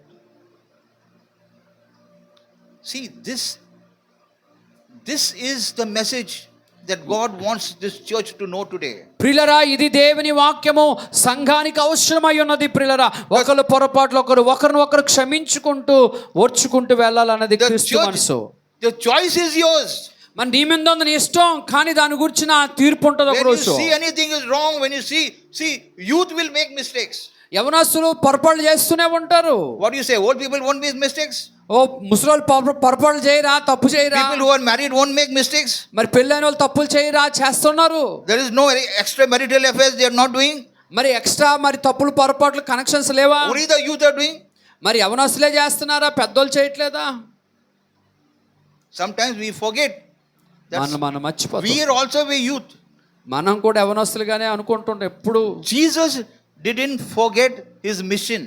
Speaker 2: See, this is the message that God wants this church to know today.
Speaker 3: ప్రియులారా, ఇది దేవుని వాక్యము సంఘానికి అవసరమై ఉన్నది. ప్రియులారా, ఒకరు పొరపాట్లు ఒకరినొకరు క్షమించుకుంటూ ఓర్చుకుంటూ వెళ్ళాలన్నది క్రీస్తు మనసు.
Speaker 2: The choice is yours.
Speaker 3: మన నీ మీద ఉంది, నీ ఇష్టం, కానీ దాని గురించి నా తీర్పు ఉంటుంది ఒక రోజు.
Speaker 2: When you see anything is wrong, when you see youth will make mistakes.
Speaker 3: యవనస్తులు పొరపాట్లు చేస్తూనే ఉంటారు.
Speaker 2: What do you say? Old people won't make mistakes?
Speaker 3: ఓ ముసలోళ్ళు పొరపాట్లు చేయరా, తప్పు చేయరా?
Speaker 2: People who are married won't make mistakes?
Speaker 3: మరి పెళ్ళైన వాళ్ళు తప్పులు చేయరా? చేస్తున్నారు.
Speaker 2: There is no extramarital affairs they are not doing.
Speaker 3: మరి ఎక్స్ట్రా మరి తప్పులు పొరపాట్లు కనెక్షన్స్ లేవా?
Speaker 2: Only the youth are doing.
Speaker 3: మరి యవనస్తులే చేస్తున్నారా, పెద్దోళ్ళు చేయట్లేదా?
Speaker 2: Sometimes we forget that
Speaker 3: మనం మర్చిపోతాం.
Speaker 2: we are also a youth.
Speaker 3: మనం కూడా యవనస్తులుగానే అనుకుంటుంటాం ఎప్పుడు.
Speaker 2: Jesus didn't forget his mission.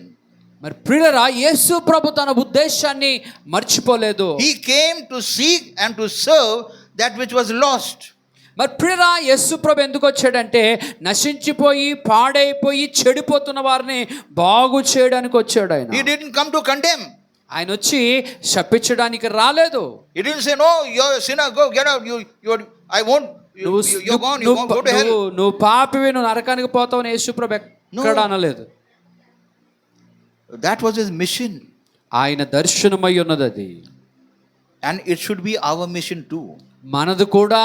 Speaker 3: మరి ప్రియులారా, యేసు ప్రభు తన ఉద్దేశాన్ని మర్చిపోలేదు.
Speaker 2: He came to seek and to serve that which was lost.
Speaker 3: మరి ప్రియులారా, యేసు ప్రభు ఎందుకు వచ్చాడంటే నశించిపోయి పాడైపోయి చెడిపోతున్న వారిని బాగు చేయడానికి వచ్చాడు ఆయన.
Speaker 2: He didn't come to condemn.
Speaker 3: ఆయన వచ్చి శపించడానికి రాలేదు.
Speaker 2: He didn't say, no, you're a sinner, go get out, I won't, you're gone, you won't go to hell.
Speaker 3: నువ్వు పాపివి, నువ్వు నరకానికి పోతావని యేసు ప్రభు ఎక్కడ అనలేదు.
Speaker 2: That was his mission.
Speaker 3: ఆయన దర్శనమై ఉన్నది అది.
Speaker 2: And it should be our mission too.
Speaker 3: మనది కూడా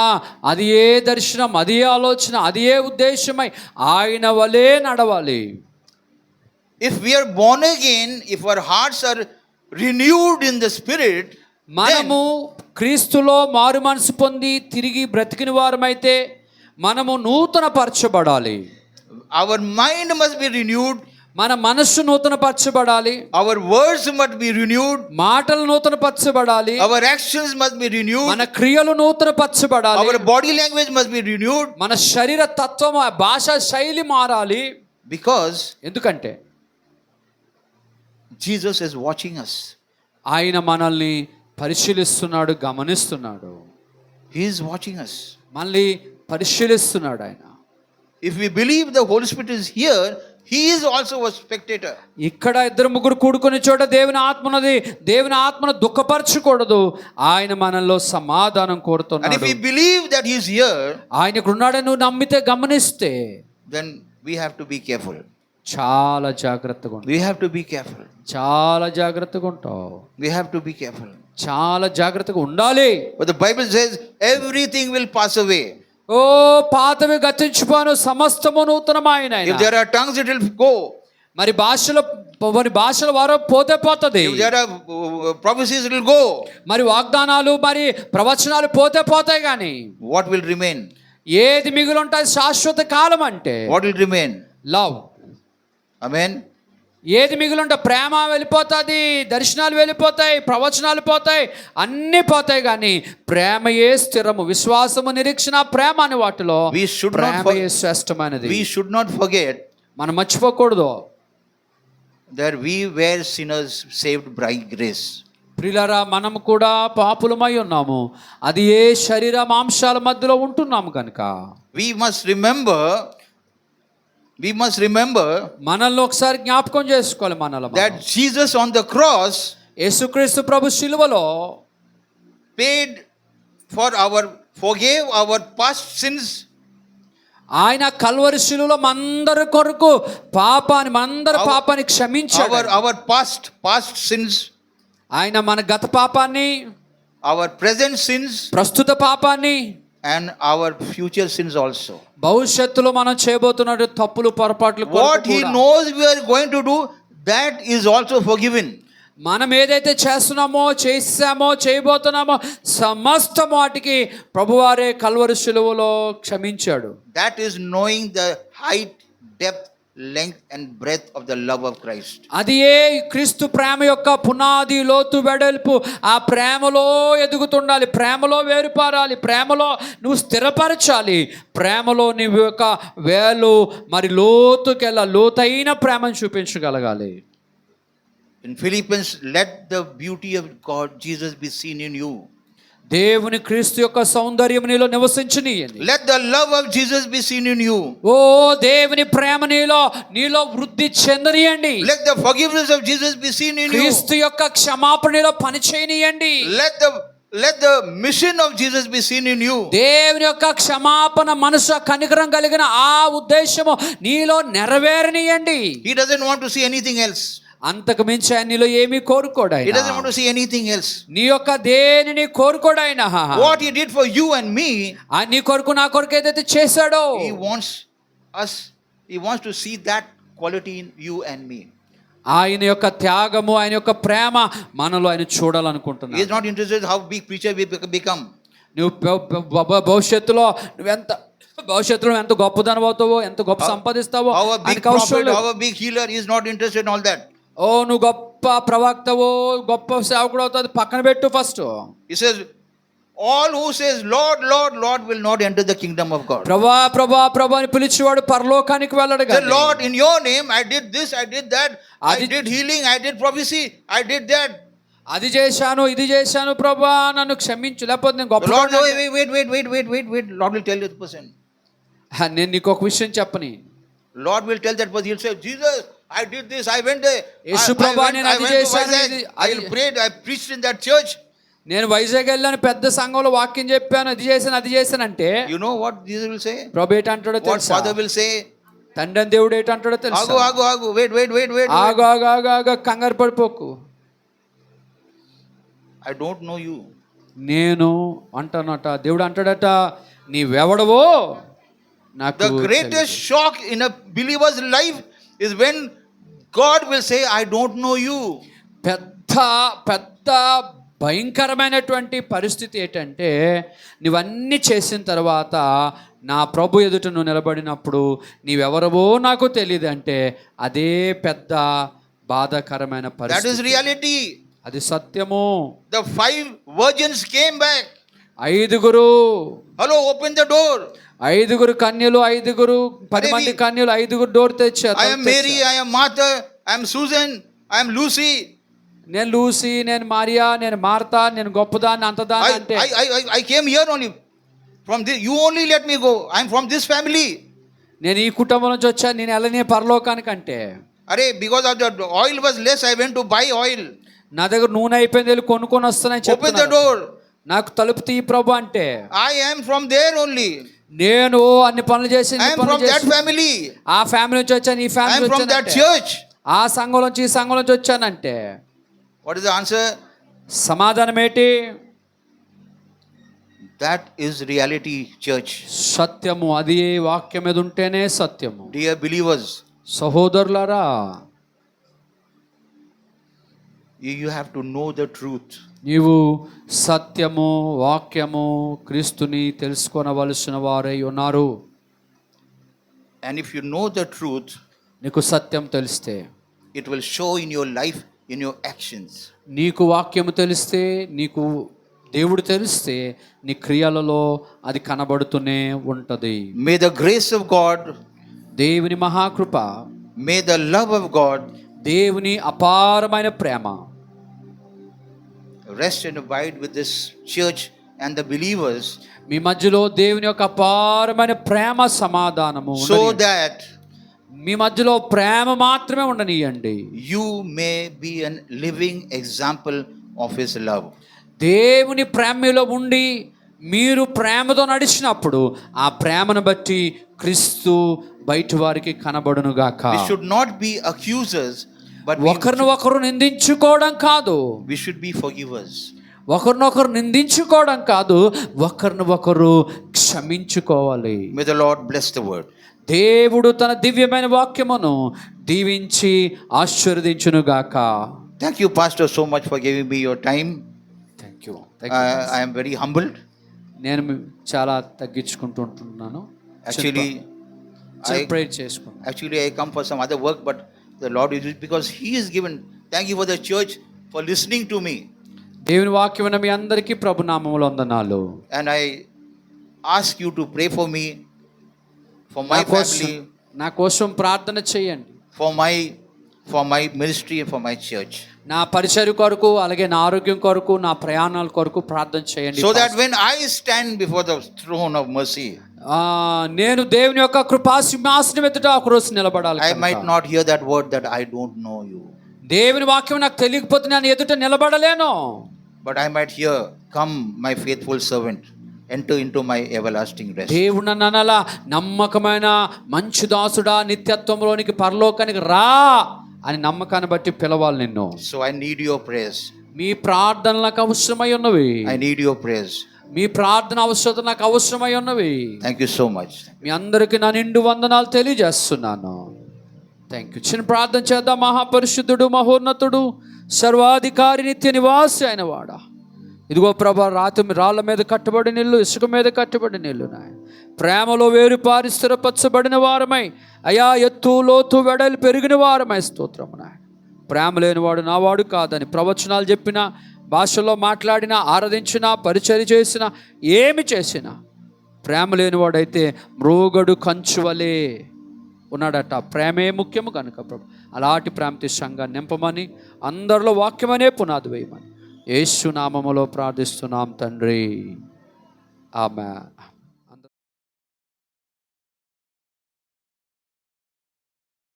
Speaker 3: అది ఏ దర్శనం, అది ఏ ఆలోచన, అది ఏ ఉద్దేశమై ఆయన వలే నడవాలి.
Speaker 2: If we are born again, if our hearts are renewed in the spirit,
Speaker 3: మనము క్రీస్తులో మారు మనసు పొంది తిరిగి బ్రతికిన వారమైతే మనము నూతన పరచబడాలి.
Speaker 2: our mind must be renewed.
Speaker 3: మన మనస్సు నూతన పరచబడాలి.
Speaker 2: Our words must be renewed.
Speaker 3: మాటలు నూతన పరచబడాలి.
Speaker 2: Our actions must be renewed.
Speaker 3: మన క్రియలు నూతన పరచబడాలి.
Speaker 2: Our body language must be renewed.
Speaker 3: మన శరీర తత్వం, భాషా శైలి మారాలి.
Speaker 2: Because
Speaker 3: ఎందుకంటే
Speaker 2: Jesus is watching us.
Speaker 3: ఆయన మనల్ని పరిశీలిస్తున్నాడు, గమనిస్తున్నాడు.
Speaker 2: He is watching us.
Speaker 3: మళ్ళీ పరిశీలిస్తున్నాడు ఆయన.
Speaker 2: If we believe the Holy Spirit is here, he is also a spectator.
Speaker 3: ఇక్కడ 2-3 కూడుకునే చోట దేవుని ఆత్మ ఉన్నది. దేవుని ఆత్మను దుఃఖపరచకూడదు. ఆయన మనలో సమాధానం కోరుతున్నాడు.
Speaker 2: And if we believe that he is here,
Speaker 3: ఆయన ఇక్కడ ఉన్నాడని నువ్వు నమ్మితే, గమనిస్తే,
Speaker 2: then we have to be careful.
Speaker 3: చాలా జాగ్రత్తగా ఉంటావు.
Speaker 2: We have to be careful.
Speaker 3: చాలా జాగ్రత్తగా ఉంటావు.
Speaker 2: We have to be careful.
Speaker 3: చాలా జాగ్రత్తగా ఉండాలి.
Speaker 2: But the Bible says everything will pass away.
Speaker 3: ఓ పాతవి గతించిపోను, సమస్తము నూతనమైన.
Speaker 2: If there are tongues, it will go.
Speaker 3: మరి భాషల వారు పోతే.
Speaker 2: If there are prophecies, it will go.
Speaker 3: మరి వాగ్దానాలు, మరి ప్రవచనాలు పోతాయి కానీ
Speaker 2: What will remain?
Speaker 3: ఏది మిగిలి ఉంటుంది శాశ్వత కాలం అంటే?
Speaker 2: What will remain?
Speaker 3: Love.
Speaker 2: Amen.
Speaker 3: ఏది మిగిలింటే ప్రేమ వెళ్ళిపోతుంది, దర్శనాలు వెళ్ళిపోతాయి, ప్రవచనాలు పోతాయి, అన్నీ పోతాయి, కానీ ప్రేమయే స్థిరము. విశ్వాసము, నిరీక్షణ, ప్రేమ అని వాటిలో ప్రేమయే శ్రేష్టమైనది.
Speaker 2: We should not forget
Speaker 3: మనం మర్చిపోకూడదు
Speaker 2: that we were sinners saved by grace.
Speaker 3: ప్రియులారా, మనం కూడా పాపులమై ఉన్నాము, అది ఏ శరీర మాంసాల మధ్యలో ఉంటున్నాము కనుక
Speaker 2: We must remember
Speaker 3: మనల్ని ఒకసారి జ్ఞాపకం చేసుకోవాలి. మనలో
Speaker 2: that Jesus on the cross
Speaker 3: యేసుక్రీస్తు ప్రభు శిలువలో
Speaker 2: forgave our past sins.
Speaker 3: ఆయన కల్వరి శిలువలో మనందరి కొరకు మనందరి పాపాన్ని క్షమించాడు.
Speaker 2: our past sins,
Speaker 3: ఆయన మన గత పాపాన్ని,
Speaker 2: our present sins,
Speaker 3: ప్రస్తుత పాపాన్ని,
Speaker 2: and our future sins also.
Speaker 3: భవిష్యత్తులో మనం చేయబోతున్న తప్పులు, పొరపాట్లు,
Speaker 2: What he knows we are going to do, that is also forgiven.
Speaker 3: మనం ఏదైతే చేస్తున్నామో, చేసామో, చేయబోతున్నామో సమస్త వాటికి ప్రభువారే కల్వరి శిలువలో క్షమించాడు.
Speaker 2: That is knowing the height, depth, length and breadth of the love of Christ.
Speaker 3: అది ఏ క్రీస్తు ప్రేమ యొక్క పునాది, లోతు, వెడల్పు. ఆ ప్రేమలో ఎదుగుతుండాలి, ప్రేమలో వేరుపారాలి, ప్రేమలో నువ్వు స్థిరపరచాలి, ప్రేమలో నువ్వు యొక్క వేలు మరి లోతైన ప్రేమను చూపించగలగాలి.
Speaker 2: In Philippians, let the beauty of God Jesus be seen in you.
Speaker 3: దేవుని క్రీస్తు యొక్క సౌందర్యం నీలో నివసించనీయండి.
Speaker 2: Let the love of Jesus be seen in you.
Speaker 3: ఓ దేవుని ప్రేమ నీలో వృద్ధి చెందనీయండి.
Speaker 2: Let the forgiveness of Jesus be seen in you.
Speaker 3: క్రీస్తు యొక్క క్షమాపణలో పని చేయనీయండి.
Speaker 2: Let the mission of Jesus be seen in you.
Speaker 3: దేవుని యొక్క క్షమాపణ మనసు కనికరం కలిగిన ఆ ఉద్దేశము నీలో నెరవేరనీయండి.
Speaker 2: He doesn't want to see anything else.
Speaker 3: అంతకు మించి ఆయన నీలో ఏమీ కోరుకోడు.
Speaker 2: He doesn't want to see anything else.
Speaker 3: నీ యొక్క దేనిని కోరుకోడు ఆయన.
Speaker 2: What he did for you and me,
Speaker 3: నీ కొరకు నా కొరకు ఏదైతే చేశాడో,
Speaker 2: he wants to see that quality in you and me.
Speaker 3: ఆయన యొక్క త్యాగము, ఆయన యొక్క ప్రేమ మనలో ఆయన చూడాలనుకుంటున్నాడు.
Speaker 2: He is not interested how big preacher we become.
Speaker 3: నువ్వు భవిష్యత్తులో ఎంత గొప్పదనం అవుతావో, ఎంత గొప్ప సంపాదిస్తావో,
Speaker 2: how a big prophet, how a big healer, he is not interested in all that.
Speaker 3: ఓ నువ్వు గొప్ప ప్రవక్తవో, గొప్ప సేవకుడు అవుతావు, పక్కన పెట్టు first.
Speaker 2: He says all who says Lord, Lord, Lord will not enter the kingdom of God.
Speaker 3: ప్రభా ప్రభా ప్రభా అని పిలిచేవాడు పరలోకానికి వెళ్ళడు.
Speaker 2: The Lord, in your name I did this, I did that, I did healing, I did prophecy, I did that.
Speaker 3: అది చేశాను, ఇది చేశాను ప్రభా, నన్ను క్షమించు, లేకపోతే నేను గొప్ప.
Speaker 2: Lord, wait, Lord will tell you the person.
Speaker 3: నేను నీకు ఒక విషయం చెప్పని.
Speaker 2: Lord will tell that person. He'll say, Jesus, I did this, I went there, I prayed, I preached in that church.
Speaker 3: నేను వైజాగ్ వెళ్ళాను, పెద్ద సంఘంలో వాక్యం చెప్పాను, అది చేశాను అంటే,
Speaker 2: you know what Jesus will say?
Speaker 3: ప్రభు ఏంటంటాడో తెలుసా?
Speaker 2: What Father will say?
Speaker 3: తండ్రి దేవుడు ఏంటంటాడో తెలుసా?
Speaker 2: ఆగు, wait.
Speaker 3: ఆగు, కంగారు పడిపోకు.
Speaker 2: I don't know you.
Speaker 3: నేను అంటానట, దేవుడు అంటాడట, నీవెవడవో నాకు.
Speaker 2: The greatest shock in a believer's life is when God will say, I don't know you.
Speaker 3: పెద్ద భయంకరమైనటువంటి పరిస్థితి ఏంటంటే, నువ్వన్నీ చేసిన తర్వాత నా ప్రభు ఎదుట నువ్వు నిలబడినప్పుడు నీవెవరవో నాకు తెలియదు అంటే, అదే పెద్ద బాధాకరమైన పరిస్థితి.
Speaker 2: That is reality.
Speaker 3: అది సత్యము.
Speaker 2: The 5 virgins came back.
Speaker 3: 5
Speaker 2: hello, open the door.
Speaker 3: 5 కన్యలు, 10 మంది కన్యలు, 5 డోర్ తెచ్చారు.
Speaker 2: I am Mary, I am Martha, I am Susan, I am Lucy.
Speaker 3: నేను లూసీ, నేను మారియా, నేను మార్తా, నేను గొప్పదాన్ని, అంతదాన్ని అంటే,
Speaker 2: I came here only from this. You only let me go. I am from this family.
Speaker 3: నేను ఈ కుటుంబం నుంచి వచ్చాను, నేను వెళ్ళనే పరలోకానికి అంటే,
Speaker 2: అరే because of the oil was less, I went to buy oil.
Speaker 3: నా దగ్గర నూనె అయిపోయింది, వెళ్ళి కొనుక్కొని వస్తానని చెప్పాను.
Speaker 2: Open the door.
Speaker 3: నాకు తలుపు తీ ప్రభు అంటే,
Speaker 2: I am from there only.
Speaker 3: నేను అన్ని పనులు చేసి,
Speaker 2: I am from that family.
Speaker 3: ఆ ఫ్యామిలీ నుంచి వచ్చాను, ఈ ఫ్యామిలీ
Speaker 2: నుంచి వచ్చాను, I am from that church.
Speaker 3: ఆ సంఘం నుంచి, ఈ సంఘం నుంచి వచ్చానంటే,
Speaker 2: what is the answer?
Speaker 3: సమాధానం ఏంటి?
Speaker 2: That is reality, church.
Speaker 3: సత్యము. అది వాక్యం మీద ఉంటేనే సత్యము.
Speaker 2: Dear believers,
Speaker 3: సహోదరులారా,
Speaker 2: you have to know the truth.
Speaker 3: నీవు సత్యము, వాక్యము, క్రీస్తుని తెలుసుకొనవలసిన వారై ఉన్నారు.
Speaker 2: And if you know the truth,
Speaker 3: నీకు సత్యం తెలిస్తే,
Speaker 2: it will show in your life, in your actions.
Speaker 3: నీకు వాక్యము తెలిస్తే, నీకు దేవుడు తెలిస్తే నీ క్రియలలో అది కనబడుతూనే ఉంటది.
Speaker 2: May the grace of God,
Speaker 3: దేవుని మహాకృప,
Speaker 2: may the love of God
Speaker 3: దేవుని అపారమైన ప్రేమ
Speaker 2: rest and abide with this church and the believers,
Speaker 3: మీ మధ్యలో దేవుని యొక్క అపారమైన ప్రేమ సమాధానము
Speaker 2: so
Speaker 3: ఉండని-
Speaker 2: that
Speaker 3: మీ మధ్యలో ప్రేమ మాత్రమే ఉండనియండి.
Speaker 2: you may be a living example of his love.
Speaker 3: దేవుని ప్రేమలో ఉండి మీరు ప్రేమతో నడిచినప్పుడు ఆ ప్రేమను బట్టి క్రీస్తు బయట వారికి కనబడును గాక.
Speaker 2: We should not be accusers, but we
Speaker 3: ఒకరినొకరు నిందించుకోవడం కాదు,
Speaker 2: should be forgivers.
Speaker 3: ఒకరినొకరు నిందించుకోవడం కాదు, ఒకరినొకరు క్షమించుకోవాలి.
Speaker 2: May the Lord bless the word.
Speaker 3: దేవుడు తన దివ్యమైన వాక్యమును దీవించి ఆశీర్వదించును గాక.
Speaker 2: Thank you, Pastor, so much for giving me your time.
Speaker 3: Thank you.
Speaker 2: I am very humbled.
Speaker 3: నేను చాలా తగ్గించుకుంటుంటున్నాను.
Speaker 2: Actually,
Speaker 3: ప్రేర్ చేసుకుంటాను.
Speaker 2: Actually, I come for some other work, but the Lord is because He is given. Thank you for the church for listening to me.
Speaker 3: దేవుని వాక్యం మీ అందరికీ ప్రభు నామములో వందనాలు.
Speaker 2: And I ask you to pray for me, for my family,
Speaker 3: నా కోసం ప్రార్థన చేయండి.
Speaker 2: for my ministry and for my church.
Speaker 3: నా పరిచర్య కొరకు, అలాగే నా ఆరోగ్యం కొరకు, నా ప్రయాణాల కొరకు ప్రార్థన చేయండి.
Speaker 2: So that when I stand before the throne of mercy,
Speaker 3: నేను దేవుని యొక్క కృపా సింహాసనం ఎదుట ఒకరోజు నిలబడాలి.
Speaker 2: I might not hear that word that I don't know you,
Speaker 3: దేవుని వాక్యం నాకు తెలియకపోతే నేను ఎదుట నిలబడలేను.
Speaker 2: but I might hear, come my faithful servant, enter into my everlasting rest.
Speaker 3: దేవుడు నన్ను అనాలా, నమ్మకమైన మంచి దాసుడా, నిత్యత్వంలోనికి పరలోకానికి రా అని నమ్మకాన్ని బట్టి పిలవాలి నిన్ను.
Speaker 2: So I need your prayers.
Speaker 3: మీ ప్రార్థనలు నాకు అవసరమై ఉన్నవి.
Speaker 2: I need your prayers.
Speaker 3: మీ ప్రార్థన అవసరత నాకు అవసరమై ఉన్నవి.
Speaker 2: Thank you so much.
Speaker 3: మీ అందరికీ నా నిండు వందనాలు తెలియజేస్తున్నాను. Thank you. చిన్న ప్రార్థన చేద్దాం. మహాపరిశుద్ధుడు, మహోన్నతుడు, సర్వాధికారి, నిత్య నివాసి అయిన వాడా, ఇదిగో ప్రభా, రాళ్ళ మీద కట్టబడి నిల్లు, ఇసుక మీద కట్టబడి నిల్లు నాయన, ప్రేమలో వేరుపారి స్థిరపరచబడిన వారమై, అయా ఎత్తు లోతు వెడలు పెరిగిన వారమై స్తోత్రము నాయన. ప్రేమ లేనివాడు నావాడు కాదని ప్రవచనాలు చెప్పిన, భాషలో మాట్లాడినా, ఆరాధించినా, పరిచర్య చేసినా, ఏమి చేసినా ప్రేమ లేనివాడైతే మ్రోగడు కంచువలే ఉన్నాడట. ప్రేమే ముఖ్యము కనుక ప్రభు అలాంటి ప్రేమతి సంఘాన్ని నింపమని, అందరిలో వాక్యమనే పునాది వేయమని యేసు నామములో ప్రార్థిస్తున్నాం తండ్రి. ఆమేన్.